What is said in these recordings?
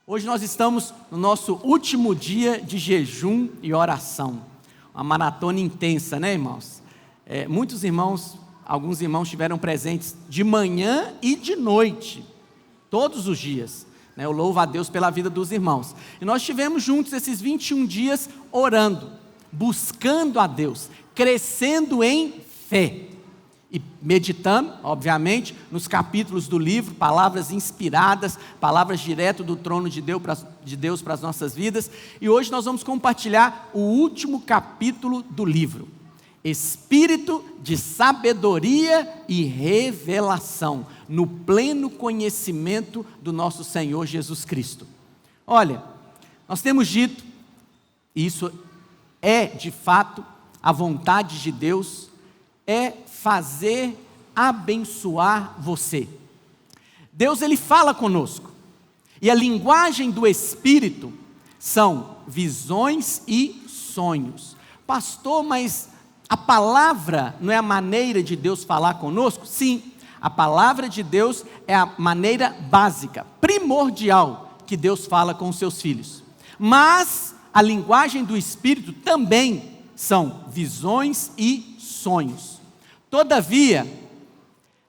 Hoje nós estamos no nosso último dia de jejum e oração. Uma maratona intensa, né, irmãos? Muitos irmãos, alguns irmãos estiveram presentes de manhã e de noite, todos os dias. Eu louvo a Deus pela vida dos irmãos. E nós estivemos juntos esses 21 dias orando, buscando a Deus, crescendo em fé. E meditando, obviamente, nos capítulos do livro, palavras inspiradas, palavras direto do trono de Deus para as nossas vidas. E hoje nós vamos compartilhar o último capítulo do livro: Espírito de sabedoria e revelação, no pleno conhecimento do nosso Senhor Jesus Cristo. Olha, nós temos dito, e isso é de fato a vontade de Deus, é fazer abençoar você. Deus, Ele fala conosco, e a linguagem do Espírito são visões e sonhos. Pastor, mas a palavra não é a maneira de Deus falar conosco? Sim, a palavra de Deus é a maneira básica, primordial, que Deus fala com os seus filhos. Mas a linguagem do Espírito também são visões e sonhos. Todavia,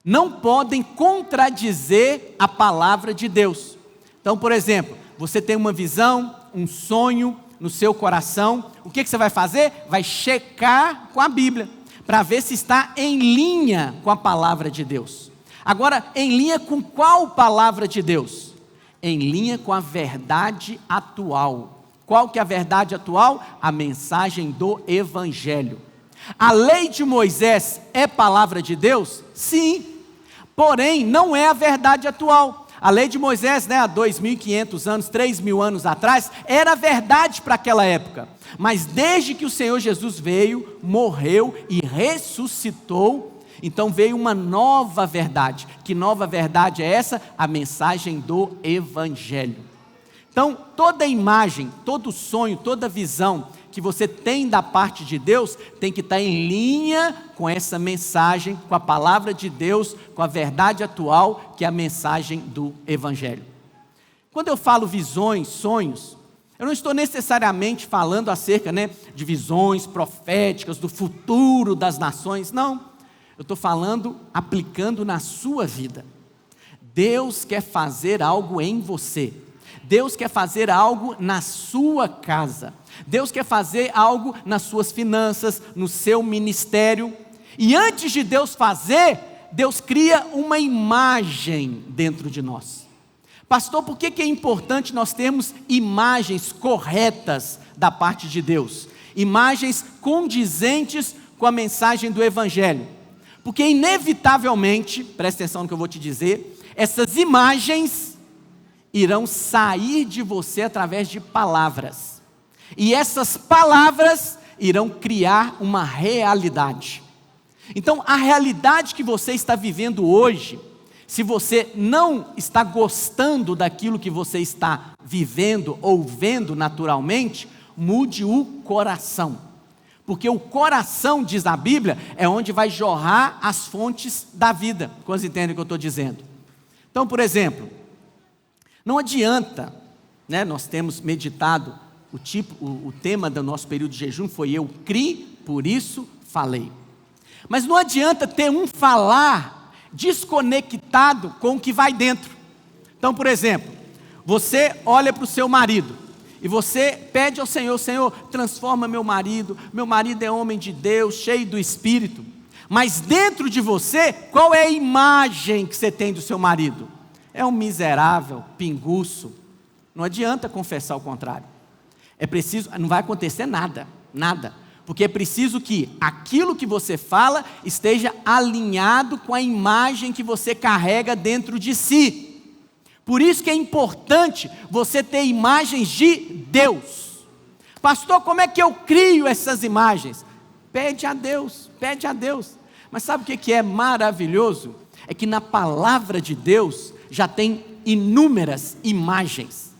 não podem contradizer a palavra de Deus. Então, por exemplo, você tem uma visão, um sonho no seu coração, o que você vai fazer? Vai checar com a Bíblia, para ver se está em linha com a palavra de Deus. Agora, em linha com qual palavra de Deus? Em linha com a verdade atual. Qual que é a verdade atual? A mensagem do Evangelho. A lei de Moisés é palavra de Deus? Sim, porém não é a verdade atual. A lei de Moisés, há 2.500 anos, 3.000 anos atrás, era verdade para aquela época. Mas desde que o Senhor Jesus veio, morreu e ressuscitou, então veio uma nova verdade. Que nova verdade é essa? A mensagem do Evangelho. Então, toda imagem, todo sonho, toda visão que você tem da parte de Deus, tem que estar em linha com essa mensagem, com a palavra de Deus, com a verdade atual, que é a mensagem do Evangelho. Quando eu falo visões, sonhos, eu não estou necessariamente falando acerca de visões proféticas, do futuro das nações, não. Eu estou falando, aplicando na sua vida. Deus quer fazer algo em você. Deus quer fazer algo na sua casa. Deus quer fazer algo nas suas finanças, no seu ministério. E antes de Deus fazer, Deus cria uma imagem dentro de nós. Pastor, por que é importante nós termos imagens corretas da parte de Deus? Imagens condizentes com a mensagem do Evangelho. Porque inevitavelmente, presta atenção no que eu vou te dizer, essas imagens irão sair de você através de palavras. E essas palavras irão criar uma realidade. Então, a realidade que você está vivendo hoje, se você não está gostando daquilo que você está vivendo ou vendo naturalmente, mude o coração. Porque o coração, diz a Bíblia, é onde vai jorrar as fontes da vida. Quantos entendem o que eu estou dizendo? Então, por exemplo, não adianta, nós temos meditado, o tema do nosso período de jejum foi eu criei, por isso falei. Mas não adianta ter um falar desconectado com o que vai dentro. Então, por exemplo, você olha para o seu marido e você pede ao Senhor: Senhor, transforma meu marido é homem de Deus, cheio do Espírito. Mas dentro de você, qual é a imagem que você tem do seu marido? É um miserável, pinguço. Não adianta confessar o contrário. É preciso, não vai acontecer nada, porque é preciso que aquilo que você fala esteja alinhado com a imagem que você carrega dentro de si. Por isso que é importante você ter imagens de Deus. Pastor, como é que eu crio essas imagens? Pede a Deus. Mas sabe o que é maravilhoso? É que na palavra de Deus já tem inúmeras imagens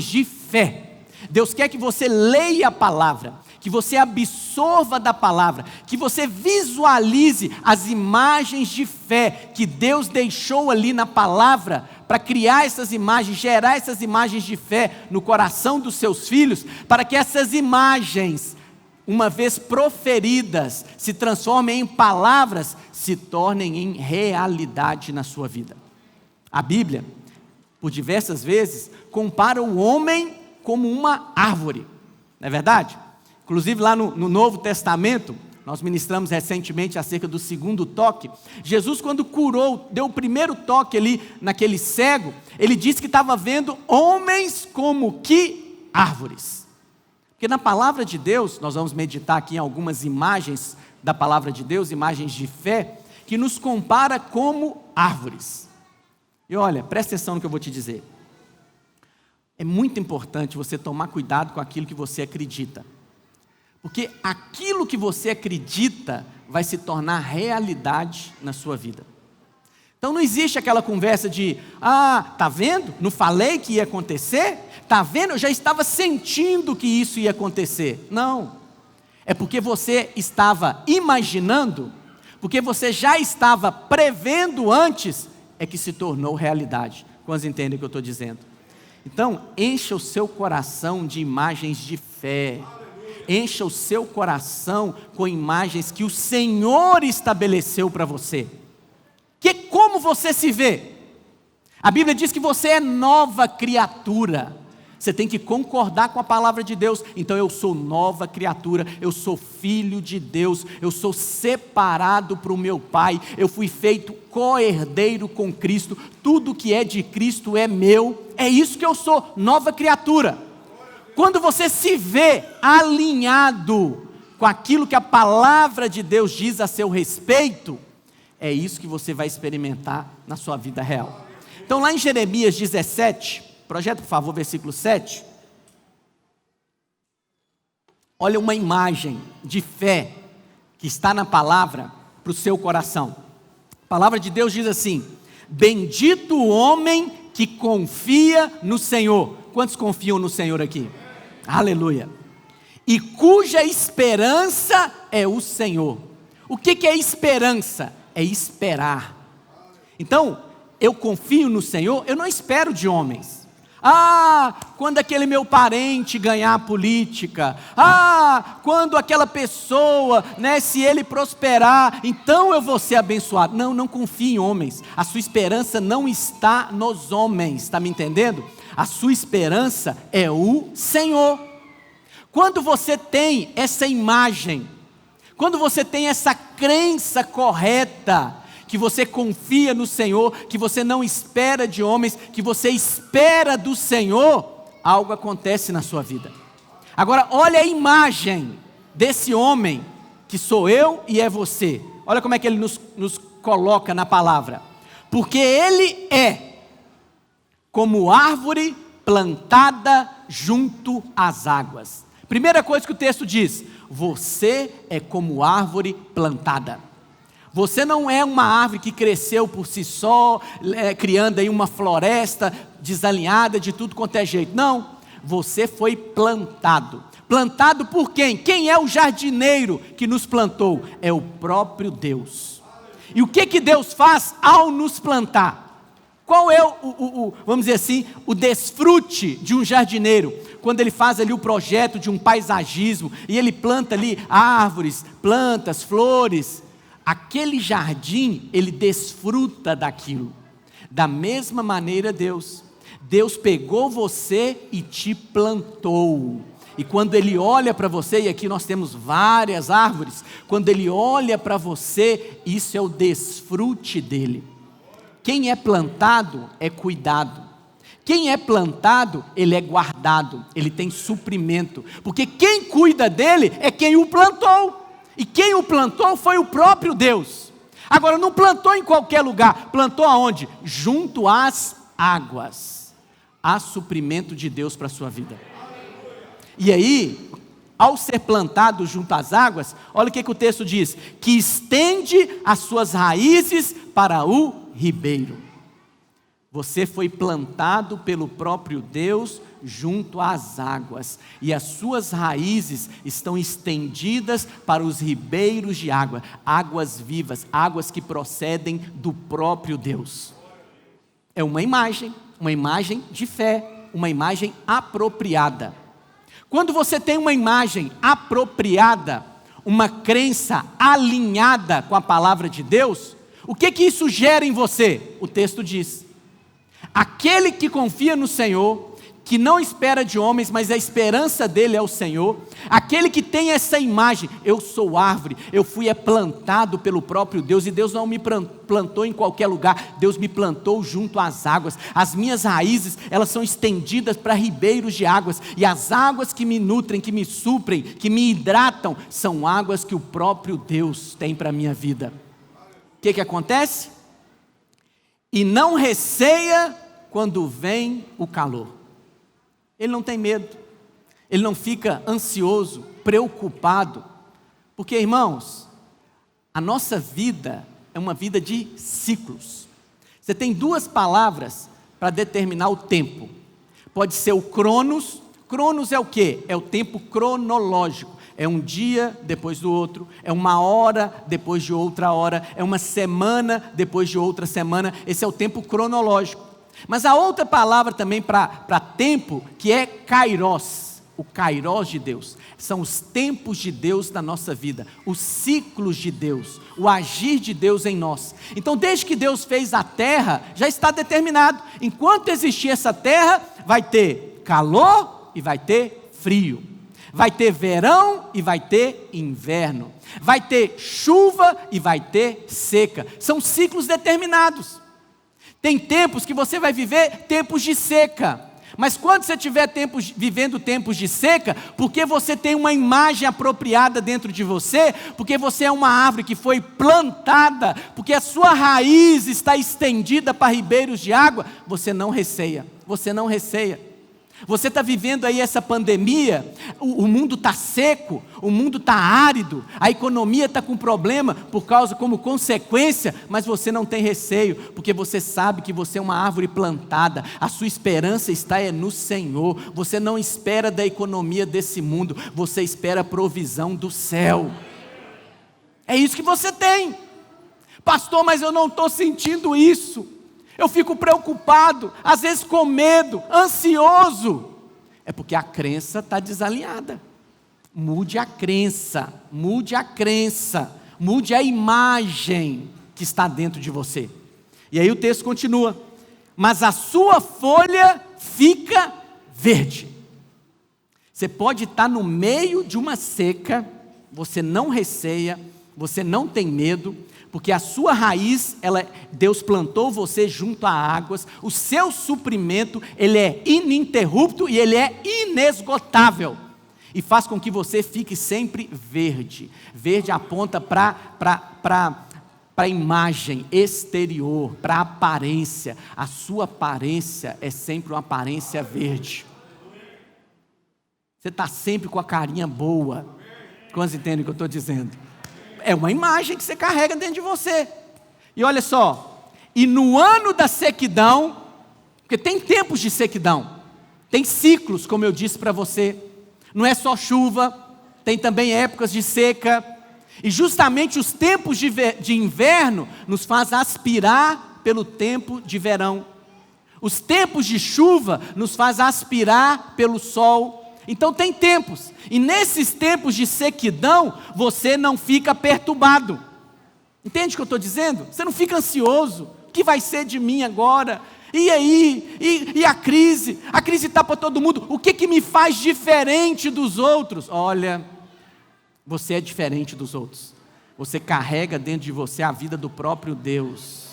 de fé. Deus quer que você leia a palavra, que você absorva da palavra, que você visualize as imagens de fé que Deus deixou ali na palavra, para criar essas imagens, gerar essas imagens de fé no coração dos seus filhos, para que essas imagens, uma vez proferidas, se transformem em palavras, se tornem em realidade na sua vida. A Bíblia, por diversas vezes, compara o homem como uma árvore, não é verdade? Inclusive lá no Novo Testamento, nós ministramos recentemente acerca do segundo toque. Jesus, quando curou, deu o primeiro toque ali naquele cego, ele disse que estava vendo homens como que árvores. Porque na palavra de Deus, nós vamos meditar aqui em algumas imagens da palavra de Deus, imagens de fé, que nos compara como árvores. E olha, presta atenção no que eu vou te dizer. É muito importante você tomar cuidado com aquilo que você acredita. Porque aquilo que você acredita vai se tornar realidade na sua vida. Então não existe aquela conversa de, tá vendo? Não falei que ia acontecer? Tá vendo? Eu já estava sentindo que isso ia acontecer. Não. É porque você estava imaginando, porque você já estava prevendo antes, é que se tornou realidade. Quantos entendem o que eu estou dizendo? Então, encha o seu coração de imagens de fé. Encha o seu coração com imagens que o Senhor estabeleceu para você. Que como você se vê? A Bíblia diz que você é nova criatura. Você tem que concordar com a palavra de Deus. Então eu sou nova criatura, eu sou filho de Deus, eu sou separado para o meu Pai, eu fui feito co-herdeiro com Cristo, tudo que é de Cristo é meu. É isso que eu sou, nova criatura. Quando você se vê alinhado com aquilo que a palavra de Deus diz a seu respeito, é isso que você vai experimentar na sua vida real. Então lá em Jeremias 17, projeta por favor versículo 7, olha uma imagem de fé que está na palavra para o seu coração. A palavra de Deus diz assim: bendito o homem que confia no Senhor. Quantos confiam no Senhor aqui? Aleluia. E cuja esperança é o Senhor. O que é esperança? É esperar. Então, eu confio no Senhor, eu não espero de homens. Quando aquele meu parente ganhar a política. Quando aquela pessoa, se ele prosperar, então eu vou ser abençoado. Não confie em homens. A sua esperança não está nos homens, está me entendendo? A sua esperança é o Senhor. Quando você tem essa imagem, quando você tem essa crença correta, que você confia no Senhor, que você não espera de homens, que você espera do Senhor, algo acontece na sua vida. Agora, olha a imagem desse homem, que sou eu e é você. Olha como é que ele nos coloca na palavra. Porque ele é como árvore plantada junto às águas. Primeira coisa que o texto diz: você é como árvore plantada. Você não é uma árvore que cresceu por si só, criando aí uma floresta desalinhada de tudo quanto é jeito. Não, você foi plantado. Plantado por quem? Quem é o jardineiro que nos plantou? É o próprio Deus. E o que Deus faz ao nos plantar? Qual é vamos dizer assim, o desfrute de um jardineiro? Quando ele faz ali o projeto de um paisagismo, e ele planta ali árvores, plantas, flores, aquele jardim, ele desfruta daquilo. Da mesma maneira Deus pegou você e te plantou. E quando Ele olha para você, e aqui nós temos várias árvores, quando Ele olha para você, isso é o desfrute dEle. Quem é plantado é cuidado. Quem é plantado, ele é guardado, ele tem suprimento. Porque quem cuida dele é quem o plantou. E quem o plantou foi o próprio Deus. Agora, não plantou em qualquer lugar. Plantou aonde? Junto às águas. Há suprimento de Deus para a sua vida. E aí, ao ser plantado junto às águas, olha o que o texto diz: que estende as suas raízes para o ribeiro. Você foi plantado pelo próprio Deus junto às águas, e as suas raízes estão estendidas para os ribeiros de água, águas vivas, águas que procedem do próprio Deus. É uma imagem de fé, uma imagem apropriada. Quando você tem uma imagem apropriada, uma crença alinhada com a palavra de Deus, o que isso gera em você? O texto diz: aquele que confia no Senhor, que não espera de homens, mas a esperança dele é o Senhor, aquele que tem essa imagem, eu sou árvore, eu fui plantado pelo próprio Deus, e Deus não me plantou em qualquer lugar, Deus me plantou junto às águas, as minhas raízes, elas são estendidas para ribeiros de águas, e as águas que me nutrem, que me suprem, que me hidratam, são águas que o próprio Deus tem para a minha vida. O que acontece? E não receia quando vem o calor. Ele não tem medo, ele não fica ansioso, preocupado, porque, irmãos, a nossa vida é uma vida de ciclos. Você tem duas palavras para determinar o tempo. Pode ser o cronos. Cronos é o quê? É o tempo cronológico. É um dia depois do outro, é uma hora depois de outra hora, é uma semana depois de outra semana. Esse é o tempo cronológico. Mas há outra palavra também para tempo, que é kairos, o kairos de Deus. São os tempos de Deus na nossa vida, os ciclos de Deus, o agir de Deus em nós. Então, desde que Deus fez a terra, já está determinado. Enquanto existir essa terra, vai ter calor e vai ter frio. Vai ter verão e vai ter inverno. Vai ter chuva e vai ter seca. São ciclos determinados. Tem tempos que você vai viver tempos de seca, mas quando você estiver vivendo tempos de seca, porque você tem uma imagem apropriada dentro de você, porque você é uma árvore que foi plantada, porque a sua raiz está estendida para ribeiros de água, você não receia. Você está vivendo aí essa pandemia, o mundo está seco, o mundo está árido, a economia está com problema como consequência, mas você não tem receio, porque você sabe que você é uma árvore plantada, a sua esperança está no Senhor, você não espera da economia desse mundo, você espera a provisão do céu. É isso que você tem. Pastor, mas eu não estou sentindo isso. Eu fico preocupado, às vezes com medo, ansioso. É porque a crença está desalinhada. Mude a crença, mude a imagem que está dentro de você. E aí o texto continua: mas a sua folha fica verde. Você pode estar no meio de uma seca, você não receia, você não tem medo, porque a sua raiz, Deus plantou você junto a águas, o seu suprimento, ele é ininterrupto e ele é inesgotável, e faz com que você fique sempre verde. Verde aponta para a imagem exterior, para a aparência. A sua aparência é sempre uma aparência verde. Você está sempre com a carinha boa. Quantos entendem o que eu estou dizendo? É uma imagem que você carrega dentro de você. E olha só, e no ano da sequidão, porque tem tempos de sequidão, tem ciclos, como eu disse para você, não é só chuva, tem também épocas de seca, e justamente os tempos de inverno nos faz aspirar pelo tempo de verão, os tempos de chuva nos faz aspirar pelo sol. Então tem tempos, e nesses tempos de sequidão, você não fica perturbado. Entende o que eu estou dizendo? Você não fica ansioso. O que vai ser de mim agora? E aí? E a crise? A crise está para todo mundo. O que me faz diferente dos outros? Olha, você é diferente dos outros. Você carrega dentro de você a vida do próprio Deus.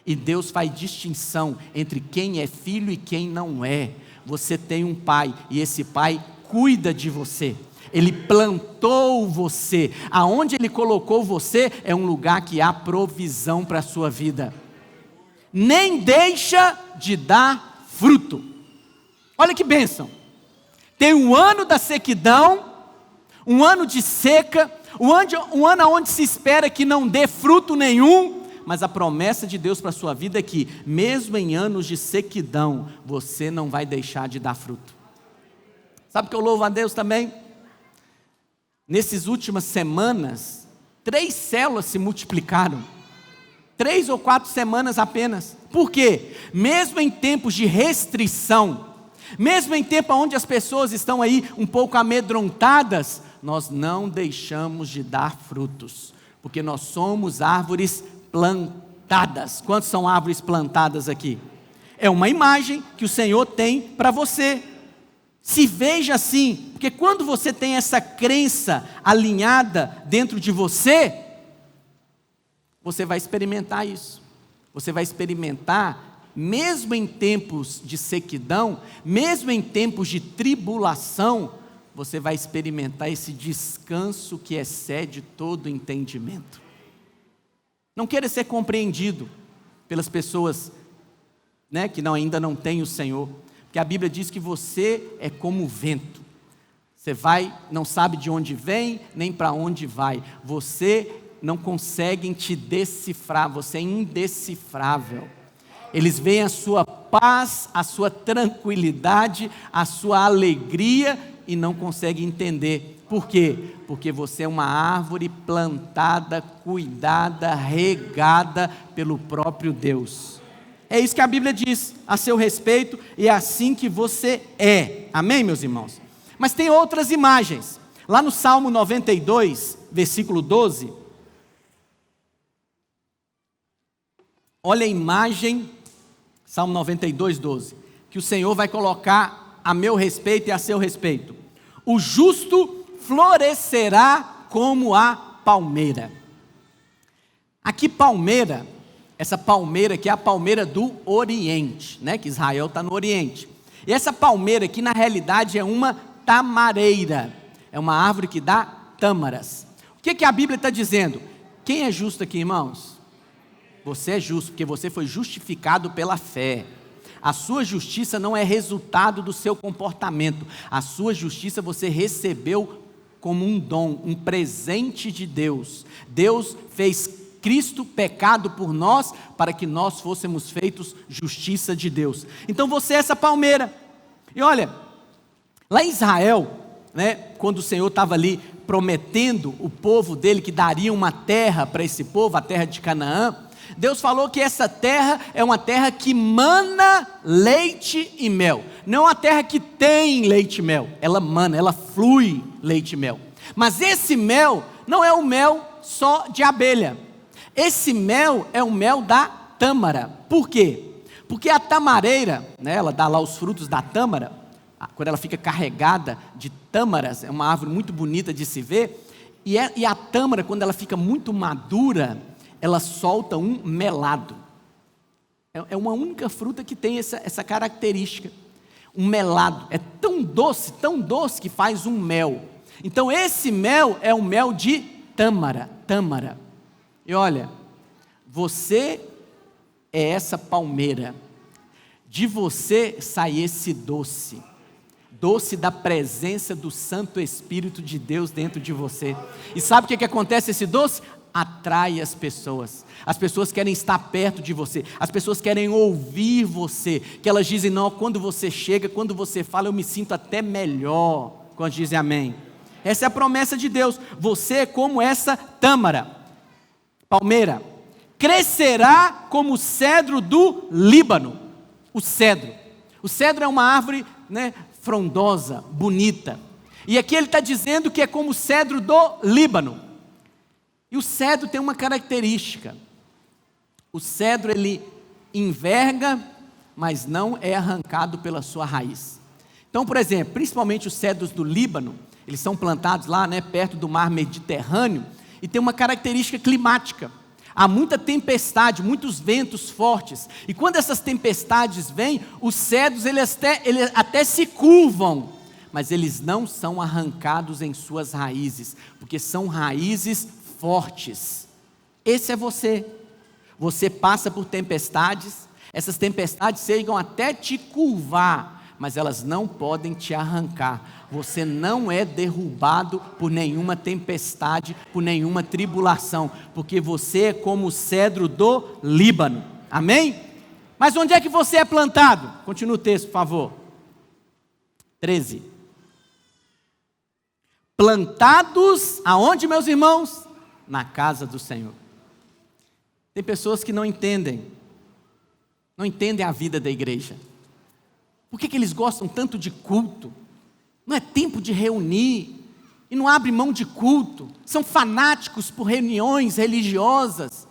E Deus faz distinção entre quem é filho e quem não é. Você tem um pai, e esse pai cuida de você. Ele plantou você. Aonde ele colocou você é um lugar que há provisão para a sua vida. Nem deixa de dar fruto. Olha que bênção. Tem um ano da sequidão, um ano de seca, um ano onde se espera que não dê fruto nenhum, mas a promessa de Deus para a sua vida é que, mesmo em anos de sequidão, você não vai deixar de dar fruto. Sabe o que eu louvo a Deus também? Nessas últimas semanas, 3 células se multiplicaram. 3 ou 4 semanas apenas. Por quê? Mesmo em tempos de restrição, mesmo em tempo onde as pessoas estão aí um pouco amedrontadas, nós não deixamos de dar frutos, porque nós somos árvores plantadas. Quantos são árvores plantadas aqui? É uma imagem que o Senhor tem para você. Se veja assim, porque quando você tem essa crença alinhada dentro de você, você vai experimentar isso. Você vai experimentar, mesmo em tempos de sequidão, mesmo em tempos de tribulação, você vai experimentar esse descanso que excede todo entendimento. Não queira ser compreendido pelas pessoas, né, que ainda não têm o Senhor, porque a Bíblia diz que você é como o vento. Você vai, não sabe de onde vem, nem para onde vai. Você não conseguem te decifrar, você é indecifrável. Eles veem a sua paz, a sua tranquilidade, a sua alegria e não conseguem entender. Por quê? Porque você é uma árvore plantada, cuidada, regada pelo próprio Deus. É isso que a Bíblia diz a seu respeito e é assim que você é. Amém, meus irmãos? Mas tem outras imagens. Lá no Salmo 92, versículo 12, olha a imagem, Salmo 92, 12, que o Senhor vai colocar a meu respeito e a seu respeito. O justo florescerá como a palmeira. Aqui palmeira, essa palmeira aqui é a palmeira do Oriente, né? Que Israel está no Oriente. E essa palmeira aqui na realidade é uma tamareira, é uma árvore que dá tâmaras. O que a Bíblia está dizendo? Quem é justo aqui, irmãos? Você é justo, porque você foi justificado pela fé. A sua justiça não é resultado do seu comportamento. A sua justiça você recebeu como um dom, um presente de Deus. Deus fez Cristo pecado por nós, para que nós fôssemos feitos justiça de Deus. Então você é essa palmeira. E olha, lá em Israel, né, quando o Senhor estava ali prometendo o povo dele que daria uma terra para esse povo, a terra de Canaã, Deus falou que essa terra é uma terra que mana leite e mel. Não é uma terra que tem leite e mel, ela mana, ela flui leite e mel. Mas esse mel não é o mel só de abelha. Esse mel é o mel da tâmara. Por quê? Porque a tamareira, né, ela dá lá os frutos da tâmara, quando ela fica carregada de tâmaras, é uma árvore muito bonita de se ver, e a tâmara, quando ela fica muito madura, ela solta um melado. É uma única fruta que tem essa característica. Um melado. É tão doce que faz um mel. Então esse mel é um mel de tâmara. E olha, você é essa palmeira. De você sai esse doce. Doce da presença do Santo Espírito de Deus dentro de você. E sabe o que acontece esse doce? Atrai as pessoas querem estar perto de você, as pessoas querem ouvir você, que elas dizem, não, quando você chega, quando você fala, eu me sinto até melhor, quando dizem amém. Essa é a promessa de Deus, você é como essa tâmara, palmeira, crescerá como o cedro do Líbano. O cedro é uma árvore, né, frondosa, bonita, e aqui ele está dizendo que é como o cedro do Líbano. E o cedro tem uma característica. O cedro ele enverga, mas não é arrancado pela sua raiz. Então, por exemplo, principalmente os cedros do Líbano, eles são plantados lá, né, perto do mar Mediterrâneo, e tem uma característica climática. Há muita tempestade, muitos ventos fortes. E quando essas tempestades vêm, os cedros eles até se curvam, mas eles não são arrancados em suas raízes, porque são raízes fortes. Esse é você. Você passa por tempestades, essas tempestades chegam até te curvar, mas elas não podem te arrancar. Você não é derrubado por nenhuma tempestade, por nenhuma tribulação, porque você é como o cedro do Líbano. Amém? Mas onde é que você é plantado? Continua o texto, por favor. 13. Plantados aonde, meus irmãos? Na casa do Senhor. Tem pessoas que não entendem não entendem a vida da igreja. Por que eles gostam tanto de culto? Não é tempo de reunir, e não abre mão de culto. São fanáticos por reuniões religiosas,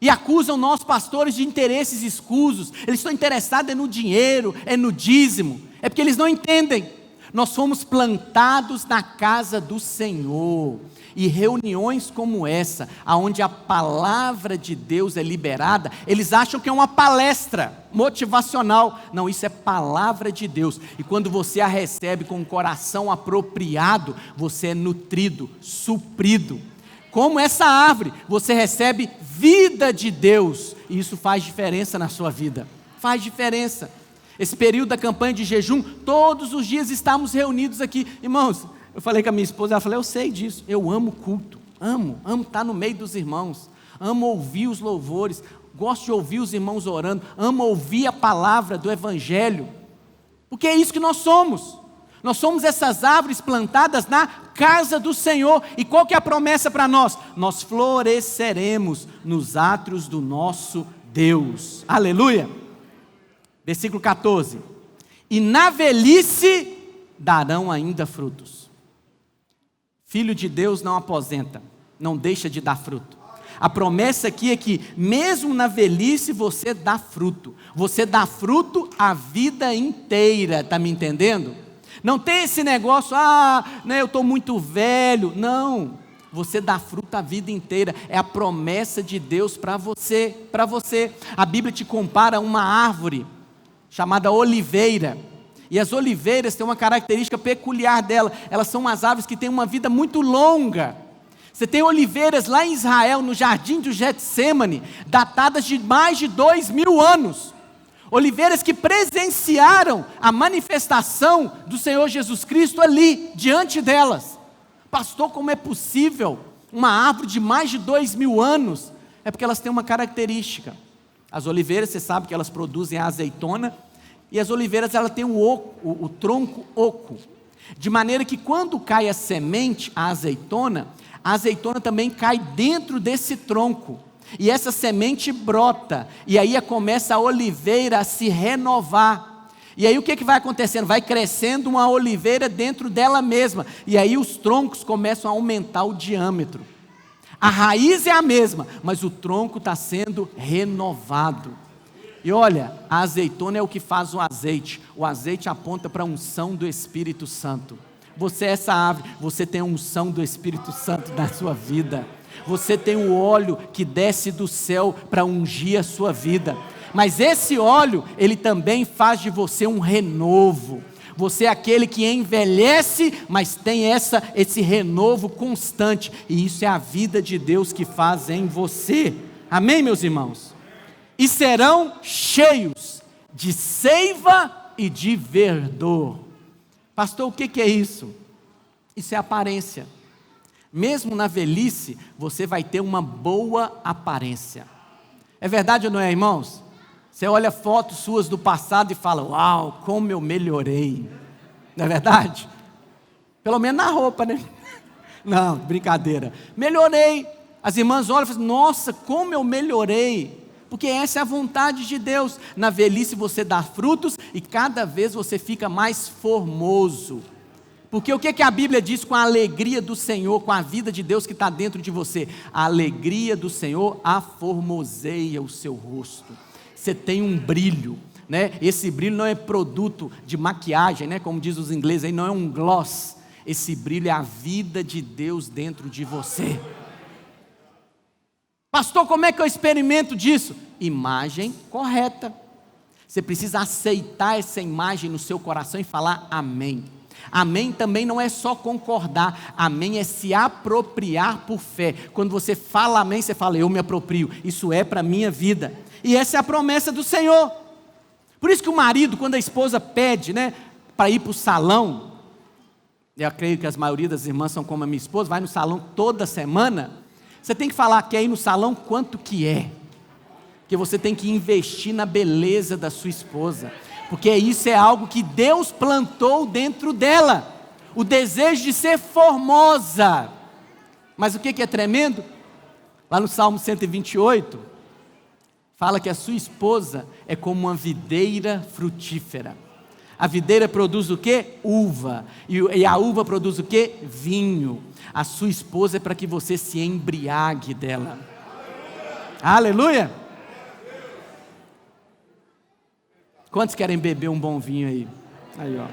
e acusam nós pastores de interesses escusos. Eles estão interessados no dinheiro, no dízimo. É porque eles não entendem. Nós fomos plantados na casa do Senhor, e reuniões como essa, onde a palavra de Deus é liberada, eles acham que é uma palestra motivacional. Não, isso é palavra de Deus, e quando você a recebe com o coração apropriado, você é nutrido, suprido. Como essa árvore, você recebe vida de Deus, e isso faz diferença na sua vida, faz diferença. Esse período da campanha de jejum, todos os dias estamos reunidos aqui, irmãos. Eu falei com a minha esposa, ela falou: eu sei disso, eu amo culto, amo estar no meio dos irmãos, amo ouvir os louvores, gosto de ouvir os irmãos orando, amo ouvir a palavra do evangelho, porque é isso que nós somos essas árvores plantadas na casa do Senhor. E qual que é a promessa para nós? Nós floresceremos nos átrios do nosso Deus, aleluia. Versículo 14, e na velhice darão ainda frutos. Filho de Deus não aposenta, não deixa de dar fruto. A promessa aqui é que mesmo na velhice você dá fruto. Você dá fruto a vida inteira, está me entendendo? Não tem esse negócio, eu estou muito velho. Não, você dá fruto a vida inteira. É a promessa de Deus para você. A Bíblia te compara a uma árvore chamada oliveira. E as oliveiras têm uma característica peculiar dela. Elas são umas árvores que têm uma vida muito longa. Você tem oliveiras lá em Israel, no jardim do Getsêmani, datadas de mais de 2000 anos. Oliveiras que presenciaram a manifestação do Senhor Jesus Cristo ali, diante delas. Pastor, como é possível uma árvore de mais de 2000 anos? É porque elas têm uma característica. As oliveiras, você sabe que elas produzem a azeitona, e as oliveiras, ela tem o tronco oco, de maneira que quando cai a semente, a azeitona também cai dentro desse tronco, e essa semente brota, e aí começa a oliveira a se renovar. E aí o que vai acontecendo? Vai crescendo uma oliveira dentro dela mesma, e aí os troncos começam a aumentar o diâmetro. A raiz é a mesma, mas o tronco está sendo renovado. E olha, a azeitona é o que faz o azeite aponta para a unção do Espírito Santo. Você é essa árvore, você tem a unção do Espírito Santo na sua vida, você tem o óleo que desce do céu para ungir a sua vida, mas esse óleo, ele também faz de você um renovo. Você é aquele que envelhece, mas tem esse renovo constante, e isso é a vida de Deus que faz em você, amém, meus irmãos? E serão cheios de seiva e de verdor. Pastor, o que é isso? Isso é aparência. Mesmo na velhice, você vai ter uma boa aparência. É verdade ou não é, irmãos? Você olha fotos suas do passado e fala: uau, como eu melhorei. Não é verdade? Pelo menos na roupa, né? Não, brincadeira. Melhorei. As irmãs olham e falam: nossa, como eu melhorei. Porque essa é a vontade de Deus. Na velhice você dá frutos e cada vez você fica mais formoso. Porque o que a Bíblia diz com a alegria do Senhor, com a vida de Deus que está dentro de você? A alegria do Senhor aformoseia o seu rosto. Você tem um brilho, né? Esse brilho não é produto de maquiagem, né? Como diz os ingleses aí, não é um gloss. Esse brilho é a vida de Deus dentro de você. Pastor, como é que eu experimento disso? Imagem correta. Você precisa aceitar essa imagem no seu coração e falar amém. Amém também não é só concordar, amém é se apropriar por fé. Quando você fala amém, você fala: eu me aproprio, isso é para a minha vida. E essa é a promessa do Senhor. Por isso que o marido, quando a esposa pede, né, para ir para o salão, eu creio que a maioria das irmãs são como a minha esposa, vai no salão toda semana, você tem que falar: quer ir no salão, quanto que é? Porque você tem que investir na beleza da sua esposa, porque isso é algo que Deus plantou dentro dela, o desejo de ser formosa. Mas o que é tremendo? Lá no Salmo 128, fala que a sua esposa é como uma videira frutífera. A videira produz o quê? Uva. E a uva produz o quê? Vinho. A sua esposa é para que você se embriague dela. Aleluia! Quantos querem beber um bom vinho aí? Aí, ó.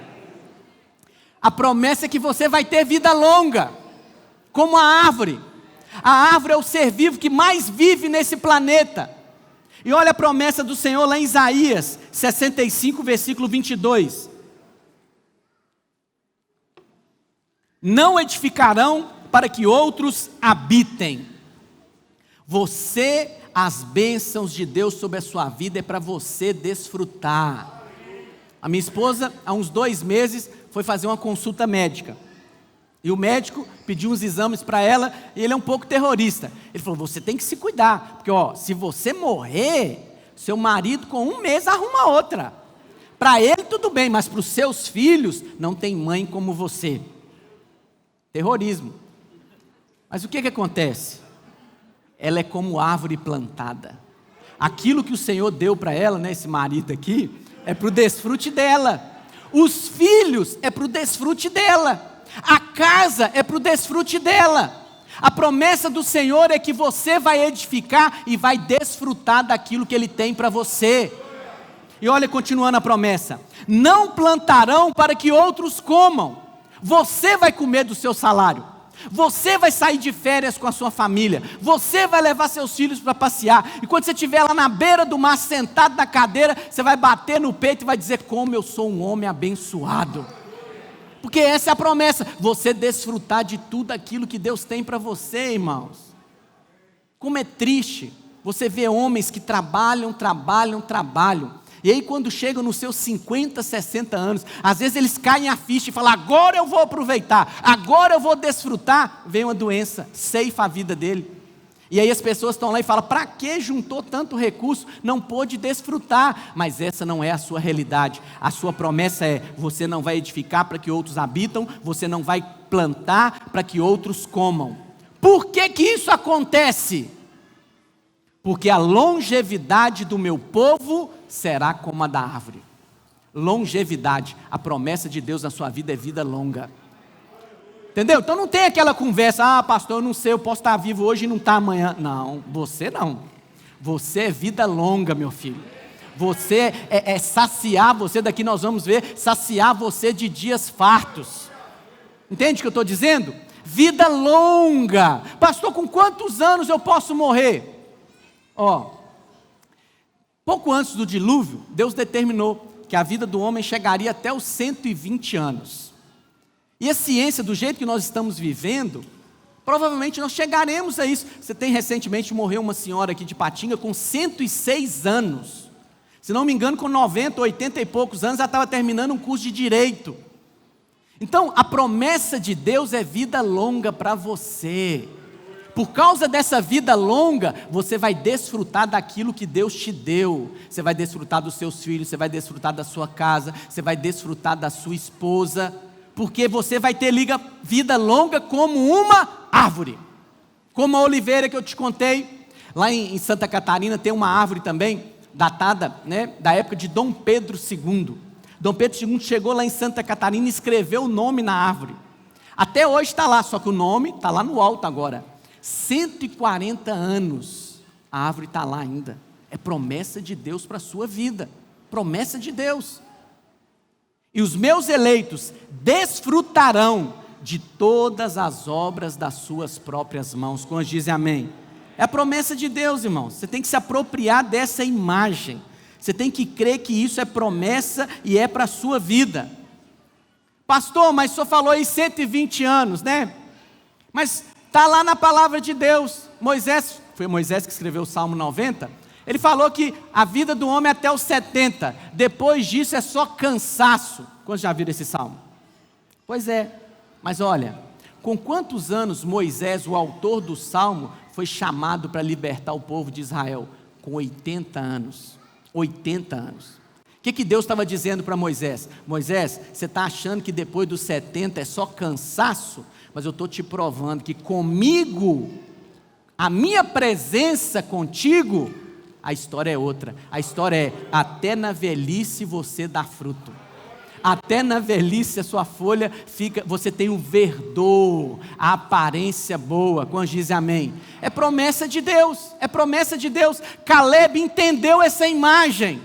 A promessa é que você vai ter vida longa, como a árvore. A árvore é o ser vivo que mais vive nesse planeta. E olha a promessa do Senhor lá em Isaías 65, versículo 22. Não edificarão para que outros habitem. As bênçãos de Deus sobre a sua vida é para você desfrutar. A minha esposa, há uns 2 meses, foi fazer uma consulta médica. E o médico pediu uns exames para ela, e ele é um pouco terrorista. Ele falou, você tem que se cuidar, porque se você morrer, seu marido com 1 mês arruma outra. Para ele tudo bem, mas para os seus filhos, não tem mãe como você. Terrorismo. Mas o que acontece? Ela é como árvore plantada. Aquilo que o Senhor deu para ela, né, esse marido aqui, é para o desfrute dela. Os filhos é para o desfrute dela. A casa é para o desfrute dela. A promessa do Senhor é que você vai edificar e vai desfrutar daquilo que Ele tem para você. E olha, continuando a promessa: não plantarão para que outros comam. Você vai comer do seu salário. Você vai sair de férias com a sua família. Você vai levar seus filhos para passear. E quando você estiver lá na beira do mar, sentado na cadeira, você vai bater no peito e vai dizer, como eu sou um homem abençoado. Porque essa é a promessa, você desfrutar de tudo aquilo que Deus tem para você, irmãos. Como é triste você ver homens que trabalham. E aí quando chegam nos seus 50, 60 anos, às vezes eles caem a ficha e falam, agora eu vou aproveitar, agora eu vou desfrutar. Vem uma doença, ceifa a vida dele. E aí as pessoas estão lá e falam, para que juntou tanto recurso, não pôde desfrutar. Mas essa não é a sua realidade. A sua promessa é, você não vai edificar para que outros habitam, você não vai plantar para que outros comam. Por que isso acontece? Porque a longevidade do meu povo será como a da árvore. Longevidade, a promessa de Deus na sua vida é vida longa. Entendeu? Então não tem aquela conversa, pastor, eu não sei, eu posso estar vivo hoje e não estar amanhã. Não, você não. Você é vida longa, meu filho. Você é saciar você, daqui nós vamos ver, saciar você de dias fartos. Entende o que eu estou dizendo? Vida longa. Pastor, com quantos anos eu posso morrer? Pouco antes do dilúvio, Deus determinou que a vida do homem chegaria até os 120 anos. E a ciência, do jeito que nós estamos vivendo, provavelmente nós chegaremos a isso. Recentemente morreu uma senhora aqui de Patinga com 106 anos. Se não me engano, com 90, 80 e poucos anos, ela estava terminando um curso de Direito. Então, a promessa de Deus é vida longa para você. Por causa dessa vida longa, você vai desfrutar daquilo que Deus te deu. Você vai desfrutar dos seus filhos, você vai desfrutar da sua casa, você vai desfrutar da sua esposa, porque você vai ter vida longa como uma árvore. Como a oliveira que eu te contei, lá em Santa Catarina tem uma árvore também, datada, né, da época de Dom Pedro II. Dom Pedro II chegou lá em Santa Catarina e escreveu o nome na árvore. Até hoje está lá, só que o nome está lá no alto agora. 140 anos, a árvore está lá ainda. É promessa de Deus para a sua vida. Promessa de Deus. E os meus eleitos desfrutarão de todas as obras das suas próprias mãos. Quando dizem amém? É a promessa de Deus, irmãos. Você tem que se apropriar dessa imagem. Você tem que crer que isso é promessa e é para a sua vida. Pastor, mas o senhor falou aí 120 anos, né? Mas está lá na palavra de Deus. Foi Moisés que escreveu o Salmo 90. Ele falou que a vida do homem é até os 70. Depois disso é só cansaço. Quantos já viram esse salmo? Pois é. Mas olha, com quantos anos Moisés, o autor do salmo, foi chamado para libertar o povo de Israel? Com 80 anos. 80 anos. O que Deus estava dizendo para Moisés? Moisés, você está achando que depois dos 70 é só cansaço? Mas eu estou te provando que comigo, a minha presença contigo, A história é outra. A história é: até na velhice você dá fruto. Até na velhice a sua folha fica, você tem o verdor, a aparência boa. Quando diz amém? É promessa de Deus, é promessa de Deus. Caleb entendeu essa imagem.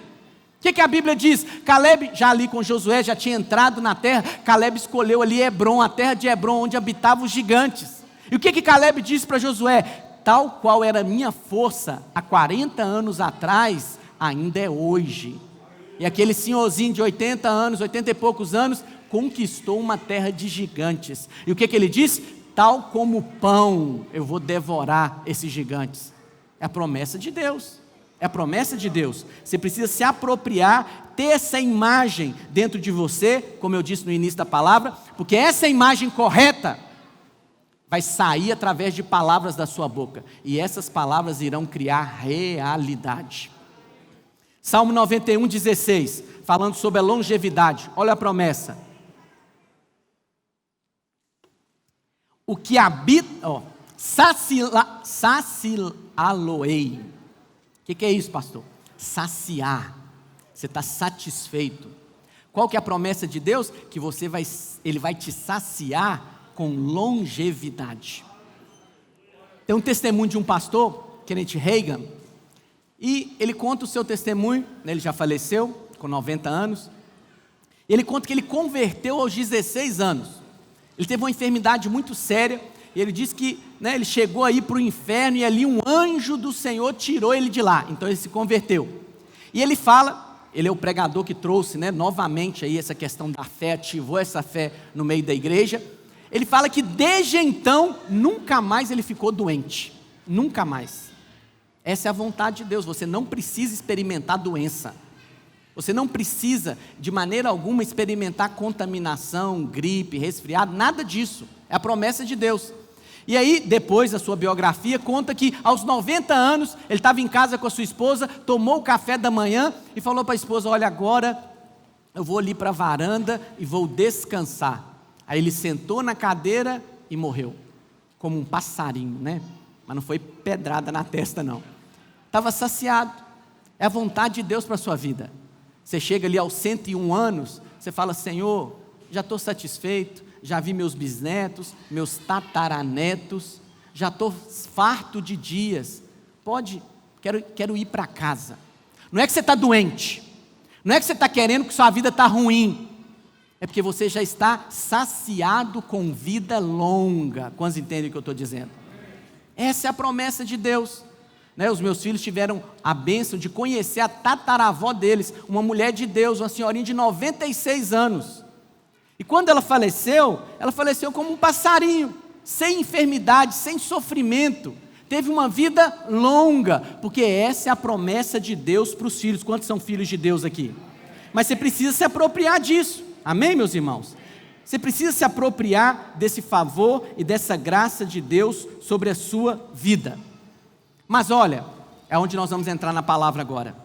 O que a Bíblia diz? Caleb, já ali com Josué, já tinha entrado na terra. Caleb escolheu ali Hebrom, a terra de Hebrom, onde habitavam os gigantes. E o que Caleb disse para Josué? Tal qual era a minha força há 40 anos atrás, ainda é hoje. E aquele senhorzinho de 80 anos, 80 e poucos anos, conquistou uma terra de gigantes. E o que ele disse? Tal como pão, eu vou devorar esses gigantes. É a promessa de Deus. É a promessa de Deus. Você precisa se apropriar, ter essa imagem dentro de você, como eu disse no início da palavra, porque essa imagem correta vai sair através de palavras da sua boca, e essas palavras irão criar realidade. Salmo 91, 16, falando sobre a longevidade. Olha a promessa. O que habita, saciá-lo-ei. O que é isso, pastor? Saciar. Você está satisfeito. Qual que é a promessa de Deus? Que Ele vai te saciar com longevidade. Tem um testemunho de um pastor, Kenneth Reagan, e ele conta o seu testemunho, ele já faleceu, com 90 anos, e ele conta que ele converteu aos 16 anos. Ele teve uma enfermidade muito séria, e ele disse que ele chegou aí para o inferno, e ali um anjo do Senhor tirou ele de lá. Então ele se converteu. E ele fala, ele é o pregador que trouxe novamente aí essa questão da fé, ativou essa fé no meio da igreja. Ele fala que desde então, nunca mais ele ficou doente. Nunca mais. Essa é a vontade de Deus. Você não precisa experimentar doença. Você não precisa, de maneira alguma, experimentar contaminação, gripe, resfriado, nada disso. É a promessa de Deus. E aí, depois a sua biografia conta que aos 90 anos, ele estava em casa com a sua esposa, tomou o café da manhã e falou para a esposa: olha, agora eu vou ali para a varanda e vou descansar. Aí ele sentou na cadeira e morreu, como um passarinho, Mas não foi pedrada na testa, não. Estava saciado. É a vontade de Deus para a sua vida. Você chega ali aos 101 anos, você fala: Senhor, já estou satisfeito, já vi meus bisnetos, meus tataranetos, já estou farto de dias, quero ir para casa. Não é que você está doente, não é que você está querendo que sua vida está ruim, é porque você já está saciado com vida longa. Quantos entendem o que eu estou dizendo? Essa é a promessa de Deus. Os meus filhos tiveram a bênção de conhecer a tataravó deles, uma mulher de Deus, uma senhorinha de 96 anos. E quando ela faleceu como um passarinho, sem enfermidade, sem sofrimento. Teve uma vida longa, porque essa é a promessa de Deus para os filhos. Quantos são filhos de Deus aqui? Mas você precisa se apropriar disso. Amém, meus irmãos? Você precisa se apropriar desse favor e dessa graça de Deus sobre a sua vida. Mas olha, é onde nós vamos entrar na palavra agora.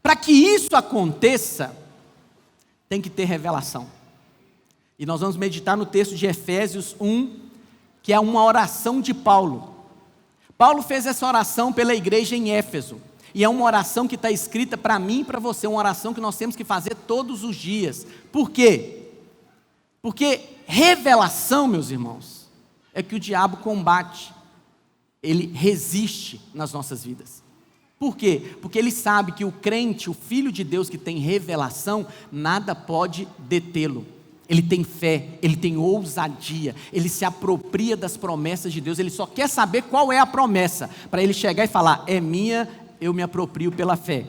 Para que isso aconteça, tem que ter revelação. E nós vamos meditar no texto de Efésios 1, que é uma oração de Paulo. Paulo fez essa oração pela igreja em Éfeso. E é uma oração que está escrita para mim e para você, uma oração que nós temos que fazer todos os dias. Por quê? Porque revelação, meus irmãos, é que o diabo combate. Ele resiste nas nossas vidas. Por quê? Porque ele sabe que o crente, o filho de Deus que tem revelação, nada pode detê-lo. Ele tem fé, ele tem ousadia, ele se apropria das promessas de Deus, ele só quer saber qual é a promessa, para ele chegar e falar: é minha, eu me aproprio pela fé.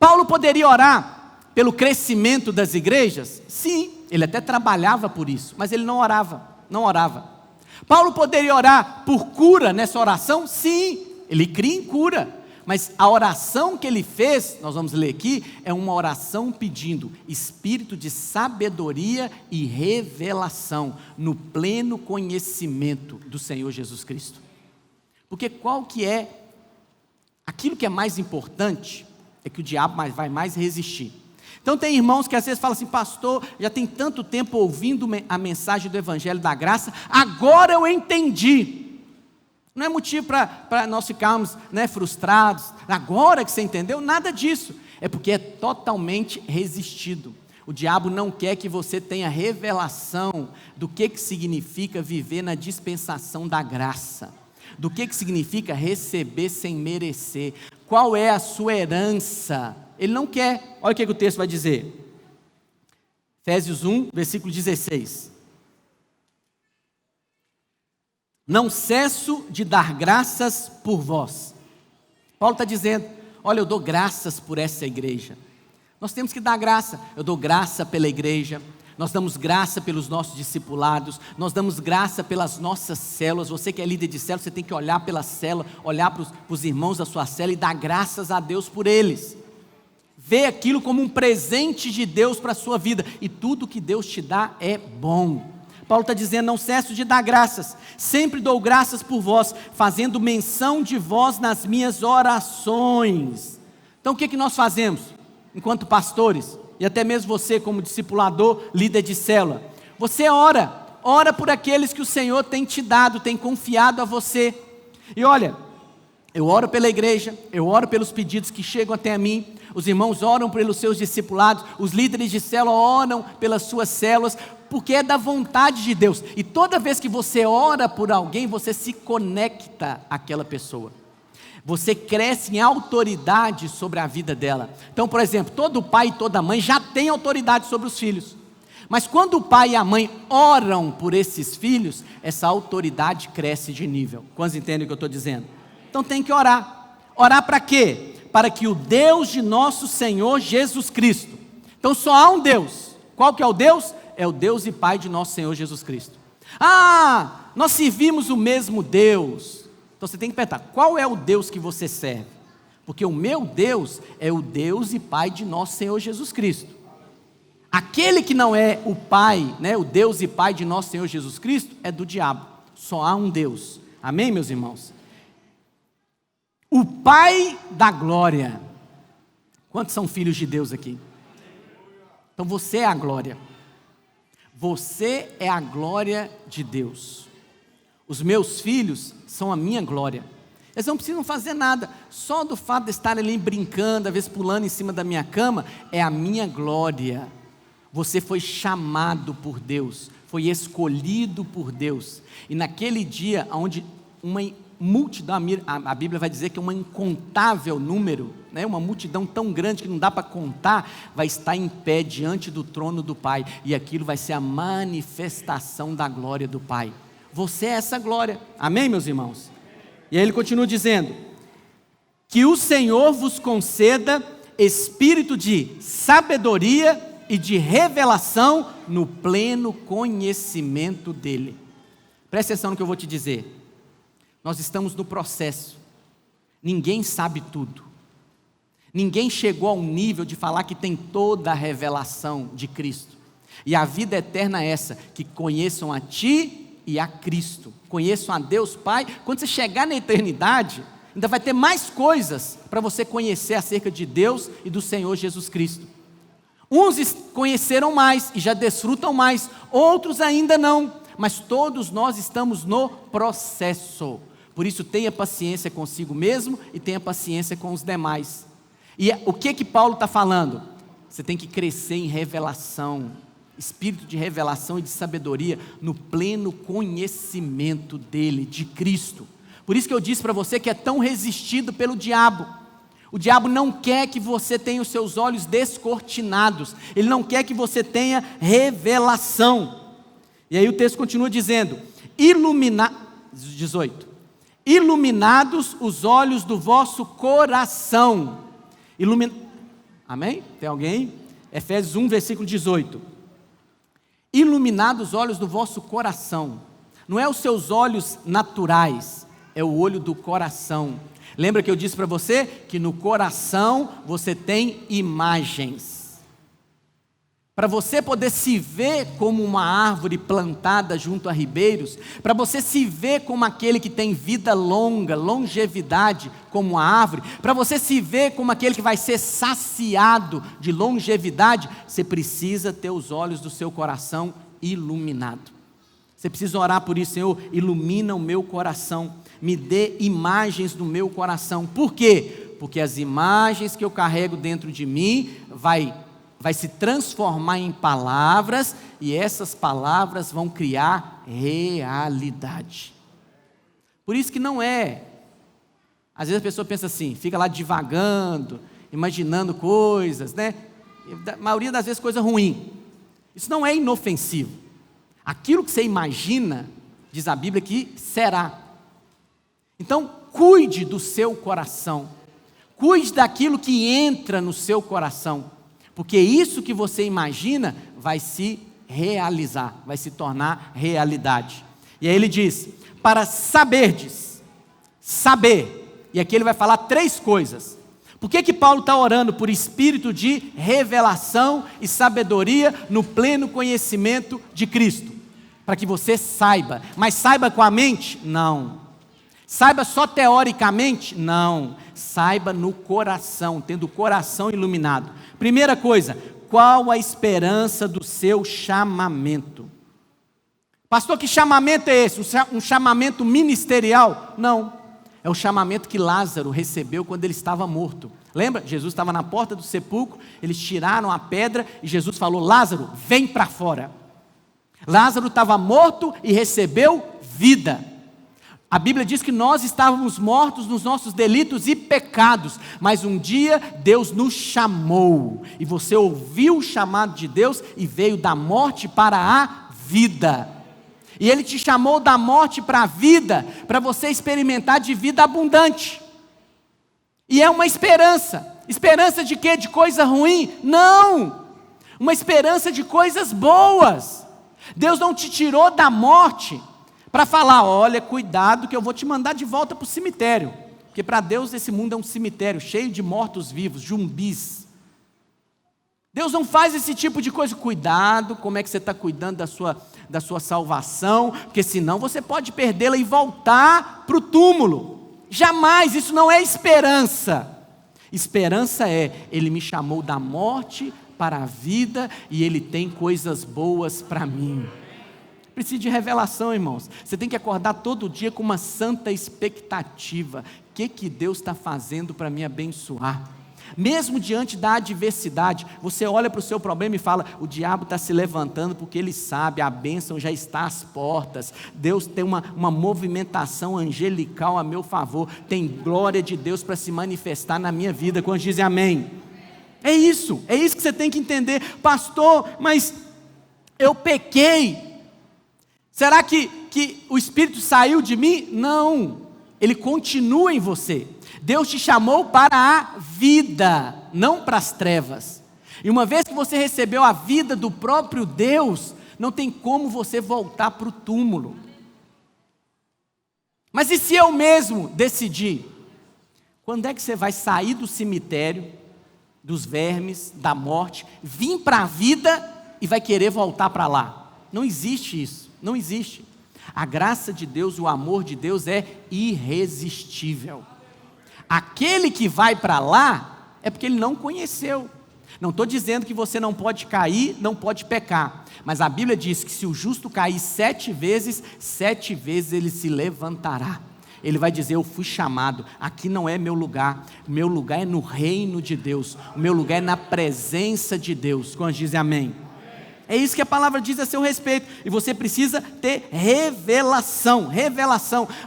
Paulo poderia orar pelo crescimento das igrejas? Sim, ele até trabalhava por isso, mas ele não orava. Paulo poderia orar por cura nessa oração? Sim, ele cria em cura. Mas a oração que ele fez, nós vamos ler aqui, é uma oração pedindo espírito de sabedoria e revelação no pleno conhecimento do Senhor Jesus Cristo. Porque qual que é, aquilo que é mais importante, é que o diabo vai mais resistir. Então tem irmãos que às vezes falam assim: pastor, já tem tanto tempo ouvindo a mensagem do Evangelho da Graça, agora eu entendi. Não é motivo para nós ficarmos, frustrados. Agora que você entendeu, nada disso. É porque é totalmente resistido. O diabo não quer que você tenha revelação do que significa viver na dispensação da graça. Do que significa receber sem merecer. Qual é a sua herança? Ele não quer. Olha o que o texto vai dizer. Efésios 1, versículo 16. Não cesso de dar graças por vós. Paulo está dizendo, olha, eu dou graças por essa igreja. Nós temos que dar graça. Eu dou graça pela igreja. Nós damos graça pelos nossos discipulados. Nós damos graça pelas nossas células. Você que é líder de célula, você tem que olhar pela célula, olhar para os irmãos da sua célula e dar graças a Deus por eles. Vê aquilo como um presente de Deus para a sua vida. E tudo que Deus te dá é bom. Paulo está dizendo, não cesso de dar graças. Sempre dou graças por vós, fazendo menção de vós nas minhas orações. Então o que nós fazemos? Enquanto pastores, e até mesmo você como discipulador, líder de célula, você ora por aqueles que o Senhor tem te dado, tem confiado a você. E olha, eu oro pela igreja, eu oro pelos pedidos que chegam até a mim, os irmãos oram pelos seus discipulados, os líderes de célula oram pelas suas células, porque é da vontade de Deus. E toda vez que você ora por alguém, você se conecta àquela pessoa. Você cresce em autoridade sobre a vida dela. Então, por exemplo, todo pai e toda mãe já tem autoridade sobre os filhos. Mas quando o pai e a mãe oram por esses filhos, essa autoridade cresce de nível. Quantos entendem o que eu estou dizendo? Então tem que orar. Orar para quê? Para que o Deus de nosso Senhor Jesus Cristo. Então só há um Deus. Qual que é o Deus? É o Deus e Pai de nosso Senhor Jesus Cristo. Ah, nós servimos o mesmo Deus. Então você tem que perguntar, qual é o Deus que você serve? Porque o meu Deus é o Deus e Pai de nosso Senhor Jesus Cristo. Aquele que não é o Pai, o Deus e Pai de nosso Senhor Jesus Cristo, é do diabo. Só há um Deus. Amém, meus irmãos? O Pai da glória. Quantos são filhos de Deus aqui? Então você é a glória. Você é a glória de Deus. Os meus filhos são a minha glória. Eles não precisam fazer nada. Só do fato de estar ali brincando, às vezes pulando em cima da minha cama, é a minha glória. Você foi chamado por Deus, foi escolhido por Deus. E naquele dia, onde uma multidão, a Bíblia vai dizer que um incontável número, uma multidão tão grande que não dá para contar, vai estar em pé diante do trono do Pai. E aquilo vai ser a manifestação da glória do Pai. Você é essa glória. Amém, meus irmãos? E aí ele continua dizendo, que o Senhor vos conceda espírito de sabedoria e de revelação no pleno conhecimento dEle. Presta atenção no que eu vou te dizer. Nós estamos no processo. Ninguém sabe tudo. Ninguém chegou ao nível de falar que tem toda a revelação de Cristo. E a vida eterna é essa, que conheçam a Ti e a Cristo, conheçam a Deus Pai. Quando você chegar na eternidade, ainda vai ter mais coisas para você conhecer acerca de Deus e do Senhor Jesus Cristo. Uns conheceram mais e já desfrutam mais, outros ainda não, mas todos nós estamos no processo. Por isso tenha paciência consigo mesmo e tenha paciência com os demais. E o que Paulo está falando? Você tem que crescer em revelação, espírito de revelação e de sabedoria, no pleno conhecimento dele, de Cristo. Por isso que eu disse para você que é tão resistido pelo diabo. O diabo não quer que você tenha os seus olhos descortinados, ele não quer que você tenha revelação. E aí o texto continua dizendo, 18, iluminados os olhos do vosso coração. Amém? Tem alguém? Efésios 1, versículo 18. Iluminados os olhos do vosso coração. Não é os seus olhos naturais, é o olho do coração. Lembra que eu disse para você que no coração você tem imagens. Para você poder se ver como uma árvore plantada junto a ribeiros, para você se ver como aquele que tem vida longa, longevidade como uma árvore, para você se ver como aquele que vai ser saciado de longevidade, você precisa ter os olhos do seu coração iluminado. Você precisa orar por isso. Senhor, ilumina o meu coração, me dê imagens no meu coração. Por quê? Porque as imagens que eu carrego dentro de mim vai se transformar em palavras, e essas palavras vão criar realidade. Por isso que não é, às vezes a pessoa pensa assim, fica lá divagando, imaginando coisas, né? A maioria das vezes coisa ruim. Isso não é inofensivo. Aquilo que você imagina, diz a Bíblia, que será. Então, cuide do seu coração. Cuide daquilo que entra no seu coração. Porque isso que você imagina vai se realizar, vai se tornar realidade. E aí ele diz, para saberdes, saber. E aqui ele vai falar 3 coisas. Por que Paulo está orando por espírito de revelação e sabedoria no pleno conhecimento de Cristo? Para que você saiba, mas saiba com a mente? Não. Saiba só teoricamente? Não. Saiba no coração, tendo o coração iluminado. Primeira coisa, qual a esperança do seu chamamento? Pastor, que chamamento é esse? Um chamamento ministerial? Não. É o chamamento que Lázaro recebeu quando ele estava morto. Lembra? Jesus estava na porta do sepulcro, eles tiraram a pedra e Jesus falou, Lázaro, vem para fora. Lázaro estava morto e recebeu vida. A Bíblia diz que nós estávamos mortos nos nossos delitos e pecados, mas um dia Deus nos chamou, e você ouviu o chamado de Deus e veio da morte para a vida. E Ele te chamou da morte para a vida, para você experimentar de vida abundante. E é uma esperança. Esperança de quê? De coisa ruim? Não! Uma esperança de coisas boas. Deus não te tirou da morte para falar, olha, cuidado que eu vou te mandar de volta para o cemitério. Porque para Deus esse mundo é um cemitério, cheio de mortos-vivos, zumbis. Deus não faz esse tipo de coisa. Cuidado, como é que você está cuidando da sua salvação, porque senão você pode perdê-la e voltar para o túmulo. Jamais, isso não é esperança. Esperança é, Ele me chamou da morte para a vida e Ele tem coisas boas para mim. Precisa de revelação, irmãos. Você tem que acordar todo dia com uma santa expectativa. O que Deus está fazendo para me abençoar? Mesmo diante da adversidade, você olha para o seu problema e fala, o diabo está se levantando porque ele sabe, a bênção já está às portas. Deus tem uma movimentação angelical a meu favor. Tem glória de Deus para se manifestar na minha vida. Quando dizem amém? É isso que você tem que entender. Pastor, mas eu pequei. Será que o Espírito saiu de mim? Não, ele continua em você. Deus te chamou para a vida, não para as trevas. E uma vez que você recebeu a vida do próprio Deus, não tem como você voltar para o túmulo. Mas e se eu mesmo decidir? Quando é que você vai sair do cemitério, dos vermes, da morte, vir para a vida e vai querer voltar para lá? Não existe isso. Não existe. A graça de Deus, o amor de Deus é irresistível. Aquele que vai para lá é porque ele não conheceu. Não estou dizendo que você não pode cair, não pode pecar, mas a Bíblia diz que se o justo cair 7 vezes ele se levantará. Ele vai dizer, eu fui chamado, aqui não é meu lugar é no reino de Deus, o meu lugar é na presença de Deus. Quando dizem amém? É isso que a palavra diz a seu respeito. E você precisa ter revelação.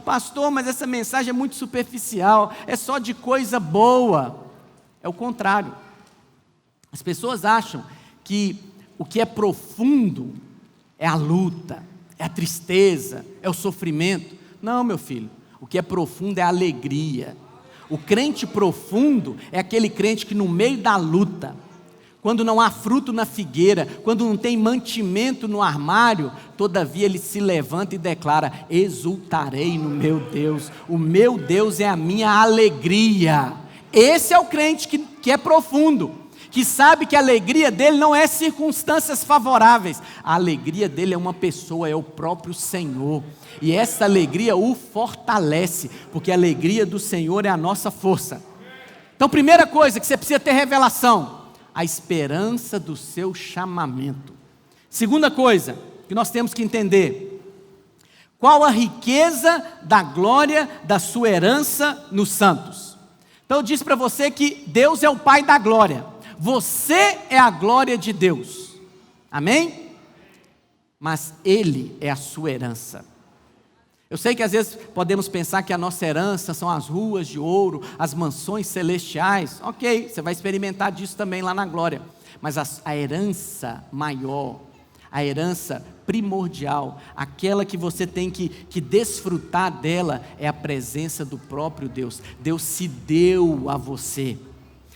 Pastor, mas essa mensagem é muito superficial. É só de coisa boa. É o contrário. As pessoas acham que o que é profundo é a luta, é a tristeza, é o sofrimento. Não, meu filho. O que é profundo é a alegria. O crente profundo é aquele crente que no meio da luta, quando não há fruto na figueira, quando não tem mantimento no armário, todavia ele se levanta e declara, exultarei no meu Deus, o meu Deus é a minha alegria. Esse é o crente que é profundo, que sabe que a alegria dele não é circunstâncias favoráveis, a alegria dele é uma pessoa, é o próprio Senhor, e essa alegria o fortalece, porque a alegria do Senhor é a nossa força. Então, primeira coisa que você precisa ter revelação, a esperança do seu chamamento. Segunda coisa que nós temos que entender, Qual a riqueza da glória da sua herança nos santos? Então eu disse para você que Deus é o Pai da glória. Você é a glória de Deus. Amém? Mas Ele é a sua herança. Eu sei que às vezes podemos pensar que a nossa herança são as ruas de ouro, as mansões celestiais. Ok, você vai experimentar disso também lá na glória. Mas a herança maior, a herança primordial, aquela que você tem que desfrutar dela, é a presença do próprio Deus. Deus se deu a você.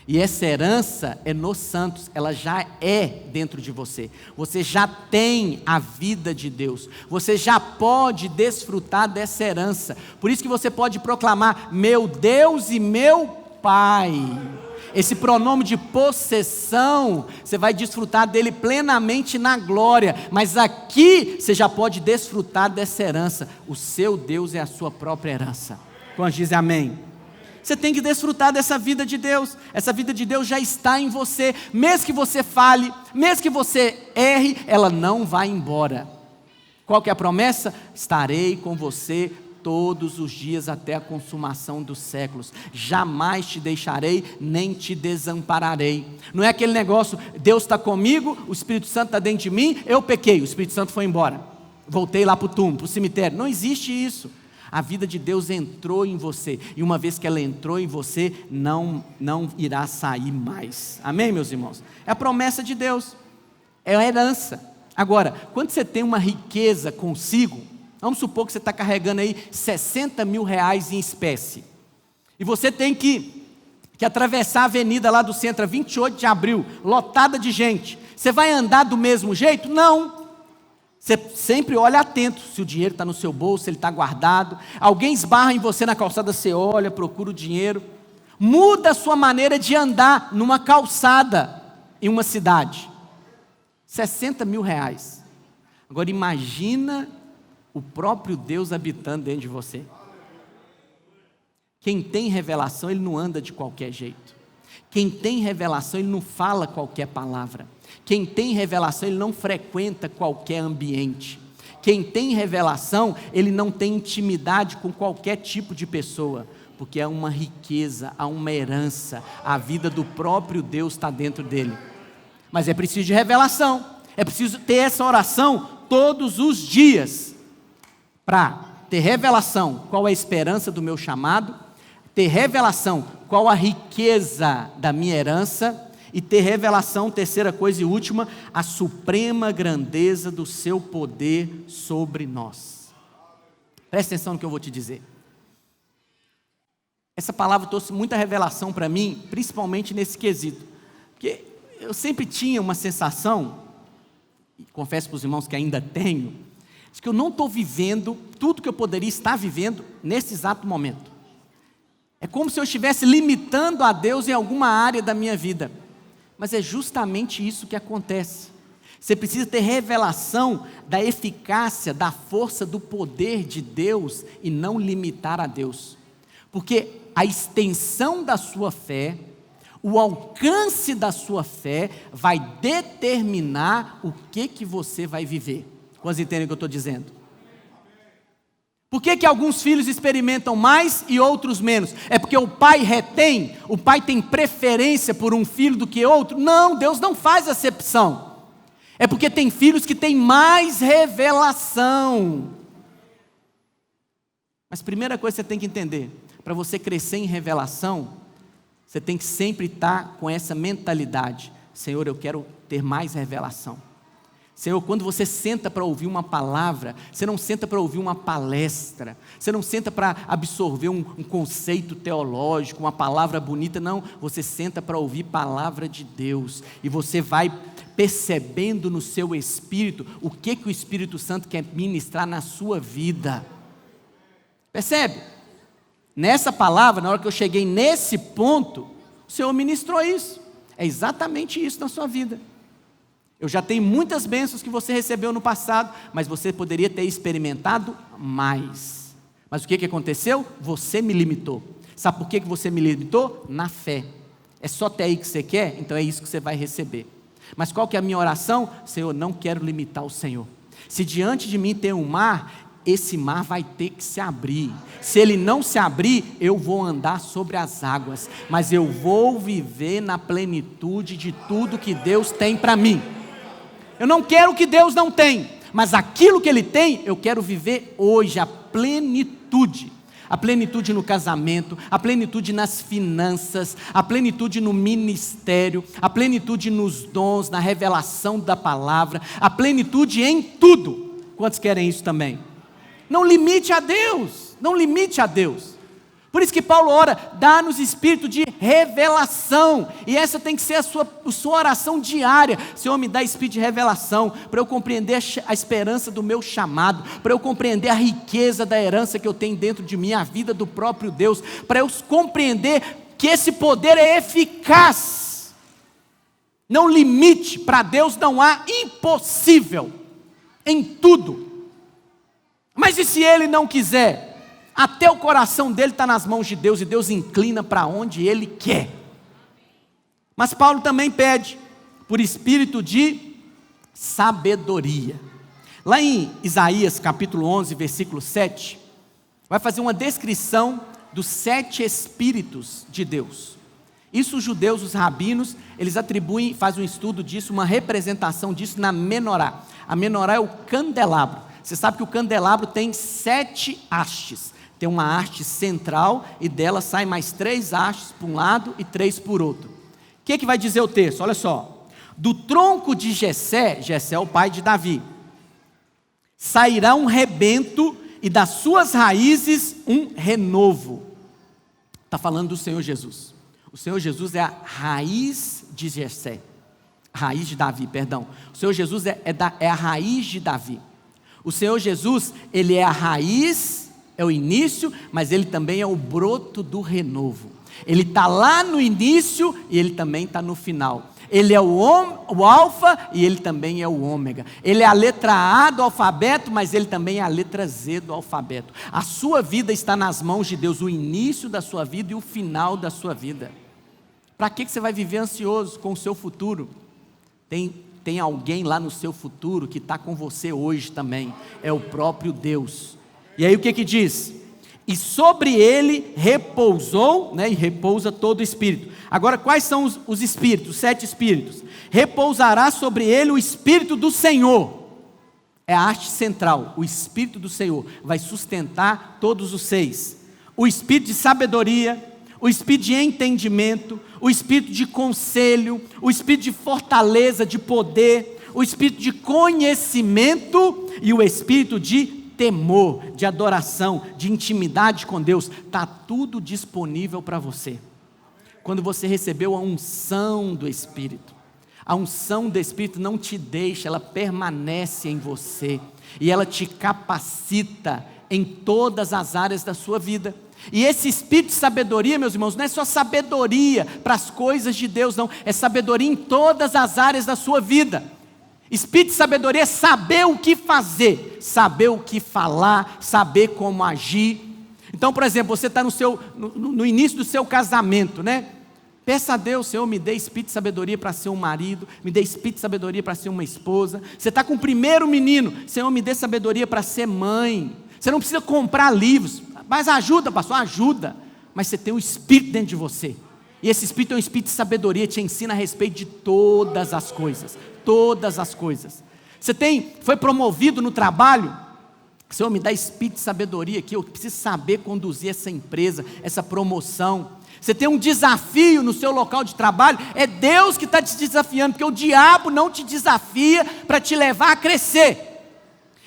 E essa herança é nos santos, ela já é dentro de você. Você já tem a vida de Deus. Você já pode desfrutar dessa herança. Por isso que você pode proclamar: meu Deus e meu Pai. Esse pronome de possessão, você vai desfrutar dele plenamente na glória. Mas aqui você já pode desfrutar dessa herança. O seu Deus é a sua própria herança. Quantos dizem amém? Você tem que desfrutar dessa vida de Deus. Essa vida de Deus já está em você. Mesmo que você fale, mesmo que você erre, ela não vai embora. Qual que é a promessa? Estarei com você todos os dias até a consumação dos séculos. Jamais te deixarei, nem te desampararei. Não é aquele negócio, Deus está comigo, o Espírito Santo está dentro de mim, eu pequei, o Espírito Santo foi embora. Voltei lá para o túmulo, para o cemitério. Não existe isso. A vida de Deus entrou em você, e uma vez que ela entrou em você, não irá sair mais. Amém, meus irmãos? É a promessa de Deus, é a herança. Agora, quando você tem uma riqueza consigo, vamos supor que você está carregando aí 60 mil reais em espécie, e você tem que atravessar a avenida lá do centro, a 28 de abril, lotada de gente. Você vai andar do mesmo jeito? Não. Você sempre olha atento, se o dinheiro está no seu bolso, se ele está guardado. Alguém esbarra em você na calçada, você olha, procura o dinheiro. Muda a sua maneira de andar numa calçada, em uma cidade. 60 mil reais. Agora imagina o próprio Deus habitando dentro de você. Quem tem revelação, ele não anda de qualquer jeito. Quem tem revelação, ele não fala qualquer palavra. Quem tem revelação, ele não frequenta qualquer ambiente. Quem tem revelação, ele não tem intimidade com qualquer tipo de pessoa, porque é uma riqueza, há uma herança, a vida do próprio Deus está dentro dele. Mas é preciso de revelação, é preciso ter essa oração todos os dias, para ter revelação, qual é a esperança do meu chamado, ter revelação, qual a riqueza da minha herança, e ter revelação, terceira coisa e última, a suprema grandeza do seu poder sobre nós. Presta atenção no que eu vou te dizer. Essa palavra trouxe muita revelação para mim, principalmente nesse quesito, porque eu sempre tinha uma sensação, e confesso para os irmãos que ainda tenho, de que eu não estou vivendo tudo que eu poderia estar vivendo nesse exato momento. É como se eu estivesse limitando a Deus em alguma área da minha vida. Mas é justamente isso que acontece. Você precisa ter revelação da eficácia, da força, do poder de Deus e não limitar a Deus. Porque a extensão da sua fé, o alcance da sua fé vai determinar o que você vai viver. Quantos entendem o que eu estou dizendo? Por que alguns filhos experimentam mais e outros menos? É porque o pai retém? O pai tem preferência por um filho do que outro? Não, Deus não faz acepção. É porque tem filhos que têm mais revelação. Mas primeira coisa que você tem que entender, para você crescer em revelação, você tem que sempre estar com essa mentalidade: Senhor, eu quero ter mais revelação. Senhor, quando você senta para ouvir uma palavra, você não senta para ouvir uma palestra, você não senta para absorver um conceito teológico, uma palavra bonita, não, você senta para ouvir palavra de Deus, e você vai percebendo no seu espírito o que o Espírito Santo quer ministrar na sua vida. Percebe? Nessa palavra, na hora que eu cheguei nesse ponto, o Senhor ministrou isso, é exatamente isso na sua vida. Eu já tenho muitas bênçãos que você recebeu no passado, mas você poderia ter experimentado mais. Mas o que aconteceu? Você me limitou. Sabe por que você me limitou? Na fé. É só até aí que você quer? Então é isso que você vai receber. Mas qual que é a minha oração? Senhor, não quero limitar o Senhor. Se diante de mim tem um mar, esse mar vai ter que se abrir. Se ele não se abrir, eu vou andar sobre as águas, mas eu vou viver na plenitude de tudo que Deus tem para mim. Eu não quero o que Deus não tem, mas aquilo que Ele tem, eu quero viver hoje, a plenitude. A plenitude no casamento, a plenitude nas finanças, a plenitude no ministério, a plenitude nos dons, na revelação da palavra, a plenitude em tudo. Quantos querem isso também? Não limite a Deus, não limite a Deus. Por isso que Paulo ora, dá-nos espírito de revelação, e essa tem que ser a sua oração diária. Senhor, me dá espírito de revelação, para eu compreender a esperança do meu chamado, para eu compreender a riqueza da herança que eu tenho dentro de mim, a vida do próprio Deus, para eu compreender que esse poder é eficaz. Não limite, para Deus não há impossível, em tudo. Mas e se Ele não quiser? Até o coração dele está nas mãos de Deus, e Deus inclina para onde Ele quer. Mas Paulo também pede por espírito de sabedoria. Lá em Isaías capítulo 11, versículo 7, vai fazer uma descrição dos 7 espíritos de Deus. Isso os judeus, os rabinos, eles atribuem, fazem um estudo disso, uma representação disso na menorá. A menorá é o candelabro. Você sabe que o candelabro tem 7 hastes. Tem uma haste central e dela saem mais 3 hastes para um lado e 3 por outro. O que vai dizer o texto? Olha só. Do tronco de Jessé, Jessé é o pai de Davi, sairá um rebento e das suas raízes um renovo. Está falando do Senhor Jesus. O Senhor Jesus é a raiz de Jessé. Raiz de Davi, perdão. O Senhor Jesus é a raiz de Davi. O Senhor Jesus, Ele é a raiz, é o início, mas Ele também é o broto do renovo. Ele está lá no início e Ele também está no final. Ele é o alfa e Ele também é o ômega. Ele é a letra A do alfabeto, mas Ele também é a letra Z do alfabeto. A sua vida está nas mãos de Deus, o início da sua vida e o final da sua vida. Para que você vai viver ansioso com o seu futuro? Tem alguém lá no seu futuro que está com você hoje também, é o próprio Deus. E aí o que diz? E sobre ele repousou, né, e repousa todo o espírito. Agora quais são os espíritos, os 7 espíritos? Repousará sobre ele o espírito do Senhor. É a haste central, o espírito do Senhor vai sustentar todos os 6. O espírito de sabedoria, o espírito de entendimento, o espírito de conselho, o espírito de fortaleza, de poder, o espírito de conhecimento e o espírito de temor, de adoração, de intimidade com Deus. Está tudo disponível para você. Quando você recebeu a unção do Espírito, a unção do Espírito não te deixa, ela permanece em você, e ela te capacita em todas as áreas da sua vida. E esse espírito de sabedoria, meus irmãos, não é só sabedoria para as coisas de Deus, não, é sabedoria em todas as áreas da sua vida. Espírito de sabedoria é saber o que fazer, saber o que falar, saber como agir. Então, por exemplo, você está no início do seu casamento, né? Peça a Deus: Senhor, me dê espírito de sabedoria para ser um marido, me dê espírito de sabedoria para ser uma esposa. Você está com o primeiro menino: Senhor, me dê sabedoria para ser mãe. Você não precisa comprar livros, mas ajuda, pastor, ajuda. Mas você tem um espírito dentro de você, e esse espírito é um espírito de sabedoria, te ensina a respeito de todas as coisas. Todas as coisas. Você foi promovido no trabalho: Senhor, me dá espírito de sabedoria aqui, eu preciso saber conduzir essa empresa, essa promoção. Você tem um desafio no seu local de trabalho, é Deus que está te desafiando, porque o diabo não te desafia para te levar a crescer.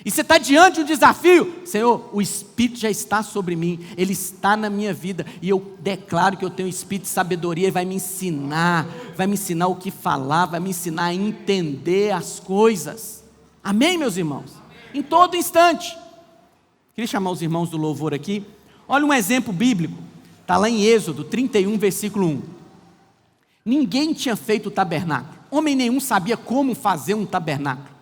E você está diante de um desafio: Senhor, o Espírito já está sobre mim, Ele está na minha vida, e eu declaro que eu tenho o Espírito de sabedoria, Ele vai me ensinar o que falar, vai me ensinar a entender as coisas. Amém, meus irmãos? Em todo instante. Queria chamar os irmãos do louvor aqui. Olha um exemplo bíblico, está lá em Êxodo 31, versículo 1. Ninguém tinha feito o tabernáculo, homem nenhum sabia como fazer um tabernáculo.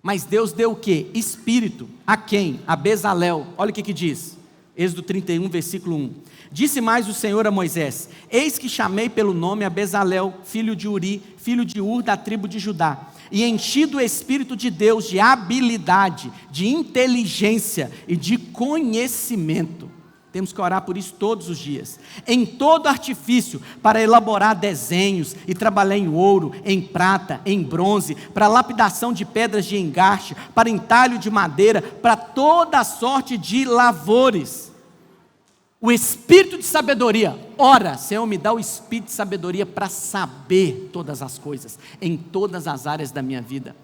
Mas Deus deu o quê? Espírito. A quem? A Bezalel. Olha o que diz. Êxodo 31, versículo 1. Disse mais o Senhor a Moisés: eis que chamei pelo nome a Bezalel, filho de Uri, filho de Ur, da tribo de Judá, e enchi do Espírito de Deus de habilidade, de inteligência e de conhecimento. Temos que orar por isso todos os dias. Em todo artifício, para elaborar desenhos e trabalhar em ouro, em prata, em bronze, para lapidação de pedras de engaste, para entalho de madeira, para toda sorte de lavores. O espírito de sabedoria. Ora, Senhor, me dá o espírito de sabedoria para saber todas as coisas, em todas as áreas da minha vida.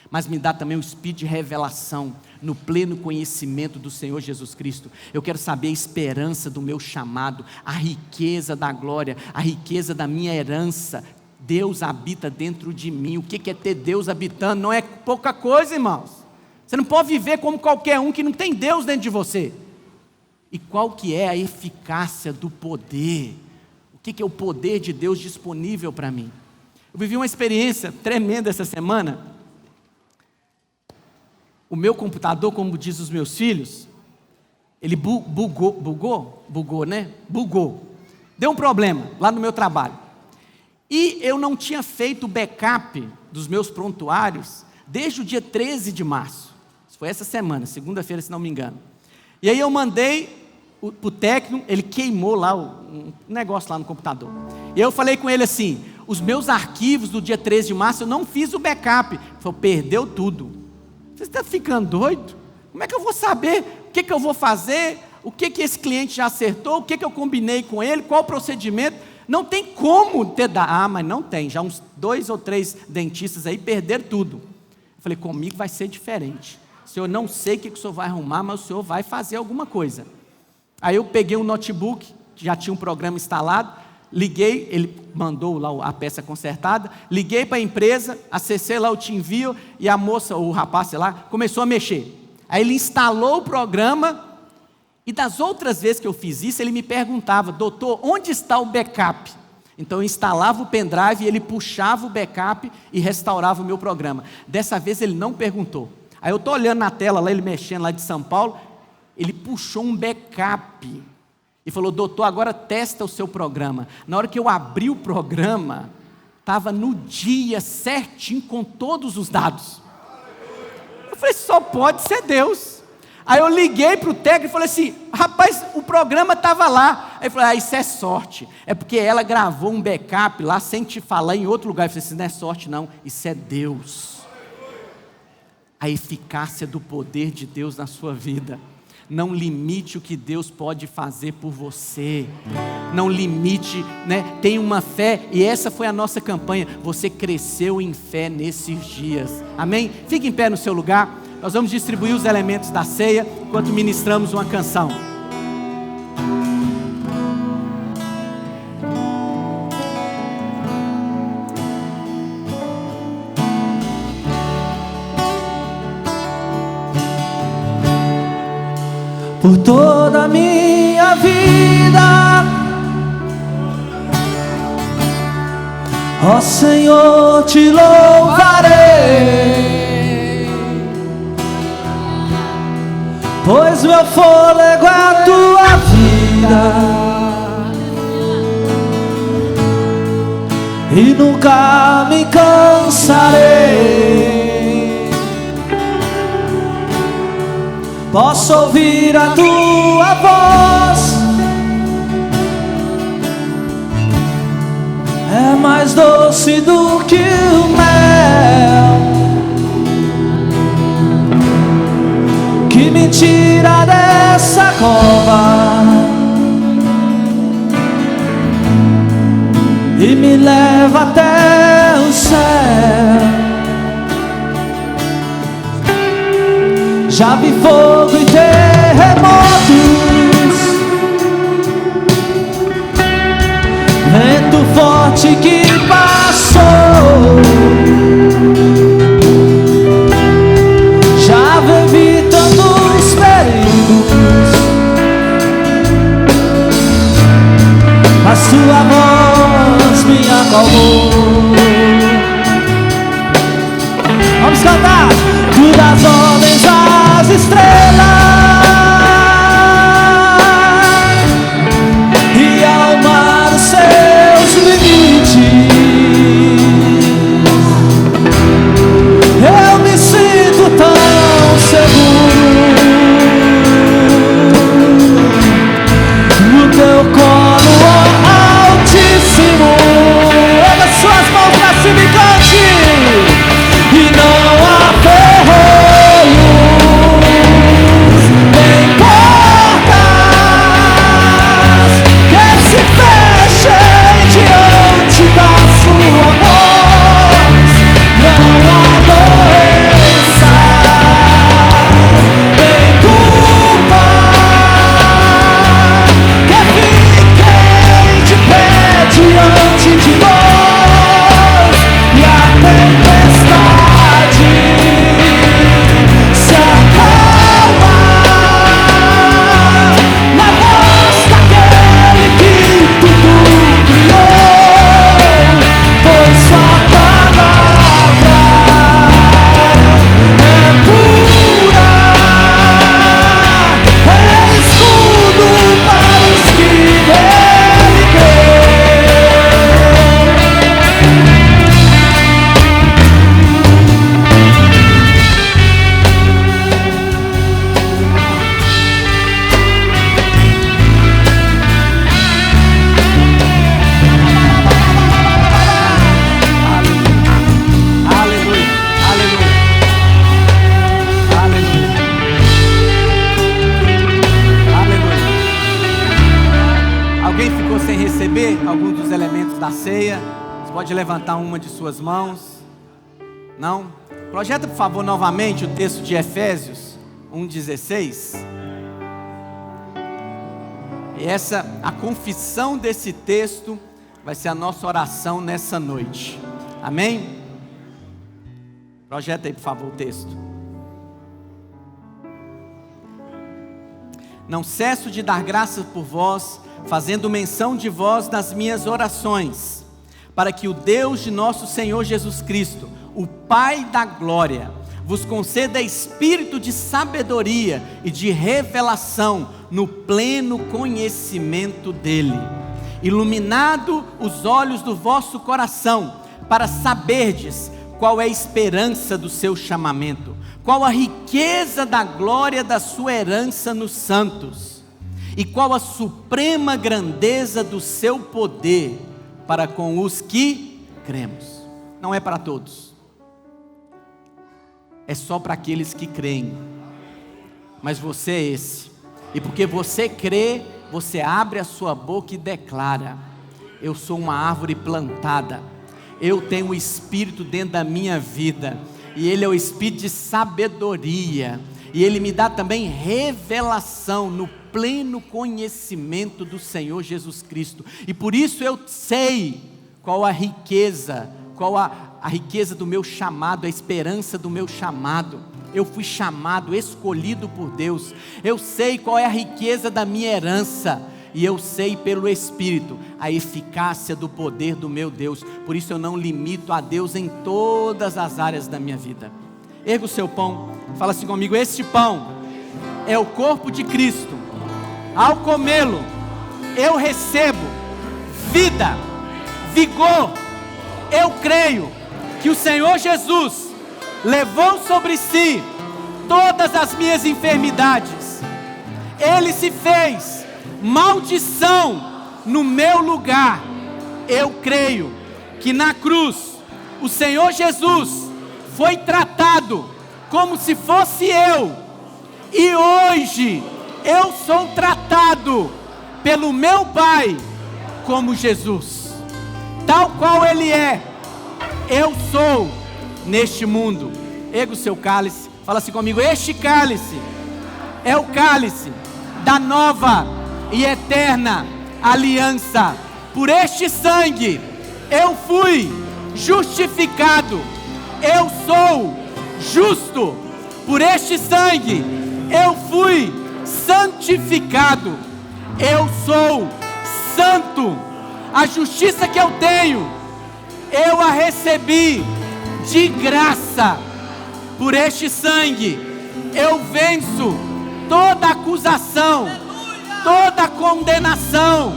Mas me dá também o espírito de revelação, no pleno conhecimento do Senhor Jesus Cristo. Eu quero saber a esperança do meu chamado, a riqueza da glória, a riqueza da minha herança. Deus habita dentro de mim. O que é ter Deus habitando? Não é pouca coisa, irmãos. Você não pode viver como qualquer um que não tem Deus dentro de você. E qual que é a eficácia do poder? O que é o poder de Deus disponível para mim? Eu vivi uma experiência tremenda essa semana. O meu computador, como diz os meus filhos, ele bugou. Deu um problema lá no meu trabalho. E eu não tinha feito o backup dos meus prontuários desde o dia 13 de março. Isso foi essa semana, segunda-feira, se não me engano. E aí eu mandei para o técnico, ele queimou lá um negócio lá no computador. E eu falei com ele assim: os meus arquivos do dia 13 de março, eu não fiz o backup. Ele falou: perdeu tudo. Você está ficando doido? Como é que eu vou saber o que eu vou fazer? O que esse cliente já acertou? O que eu combinei com ele? Qual o procedimento? Não tem como ter dado. Ah, mas não tem. Já uns 2 ou 3 dentistas aí perderam tudo. Eu falei: comigo vai ser diferente. Senhor, não sei o que o senhor vai arrumar, mas o senhor vai fazer alguma coisa. Aí eu peguei um notebook, que já tinha um programa instalado, liguei, ele mandou lá a peça consertada, liguei para a empresa, acessei lá o TeamViewer, e a moça, ou o rapaz, sei lá, começou a mexer. Aí ele instalou o programa, e das outras vezes que eu fiz isso, ele me perguntava: doutor, onde está o backup? Então eu instalava o pendrive, e ele puxava o backup e restaurava o meu programa. Dessa vez ele não perguntou. Aí eu estou olhando na tela lá, ele mexendo lá de São Paulo, ele puxou um backup e falou: doutor, agora testa o seu programa. Na hora que eu abri o programa, estava no dia certinho com todos os dados. Eu falei: só pode ser Deus. Aí eu liguei para o técnico e falei assim: rapaz, o programa estava lá. Aí ele falou: ah, isso é sorte, é porque ela gravou um backup lá sem te falar em outro lugar. Eu falei assim: não é sorte não, isso é Deus. A eficácia do poder de Deus na sua vida. Não limite o que Deus pode fazer por você. Não limite, né? Tenha uma fé, e essa foi a nossa campanha. Você cresceu em fé nesses dias. Amém? Fique em pé no seu lugar. Nós vamos distribuir os elementos da ceia enquanto ministramos uma canção. Por toda a minha vida, ó Senhor, te louvarei, pois meu fôlego é a tua vida, e nunca me cansarei. Posso ouvir a tua voz, é mais doce do que o mel, que me tira dessa cova e me leva até o céu. Já vi fogo e terremotos, vento forte que passou. Já vivi tantos perigos, mas tua voz me acalmou. Vamos cantar! Tu das ordens às estrelas, da ceia. Você pode levantar uma de suas mãos. Não? Projeta, por favor, novamente o texto de Efésios 1,16. E a confissão desse texto vai ser a nossa oração nessa noite. Amém? Projeta aí, por favor, o texto. Não cesso de dar graças por vós, fazendo menção de vós nas minhas orações, para que o Deus de nosso Senhor Jesus Cristo, o Pai da glória, vos conceda espírito de sabedoria e de revelação no pleno conhecimento dele, iluminado os olhos do vosso coração, para saberdes qual é a esperança do seu chamamento, qual a riqueza da glória da sua herança nos santos, e qual a suprema grandeza do seu poder para com os que cremos. Não é para todos, é só para aqueles que creem. Mas você é esse, e porque você crê, você abre a sua boca e declara: eu sou uma árvore plantada, eu tenho o Espírito dentro da minha vida, e Ele é o Espírito de sabedoria, e Ele me dá também revelação no pleno conhecimento do Senhor Jesus Cristo, e por isso eu sei qual a riqueza, qual a riqueza do meu chamado, a esperança do meu chamado. Eu fui chamado, escolhido por Deus. Eu sei qual é a riqueza da minha herança, e eu sei pelo Espírito a eficácia do poder do meu Deus. Por isso eu não limito a Deus em todas as áreas da minha vida. Erga o seu pão, fala assim comigo: este pão é o corpo de Cristo. Ao comê-lo, eu recebo vida, vigor. Eu creio que o Senhor Jesus levou sobre si todas as minhas enfermidades. Ele se fez maldição no meu lugar. Eu creio que na cruz o Senhor Jesus foi tratado como se fosse eu, e hoje eu sou tratado pelo meu Pai como Jesus, tal qual Ele é. Eu sou neste mundo. Erga o seu cálice, fala assim comigo: este cálice é o cálice da nova e eterna aliança. Por este sangue eu fui justificado, eu sou justo. Por este sangue eu fui santificado, eu sou santo. A justiça que eu tenho, eu a recebi de graça. Por este sangue eu venço toda acusação, toda condenação,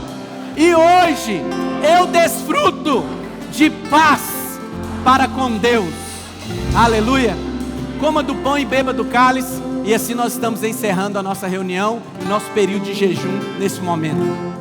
e hoje eu desfruto de paz para com Deus. Aleluia. Coma do pão e beba do cálice, e assim nós estamos encerrando a nossa reunião, o nosso período de jejum nesse momento.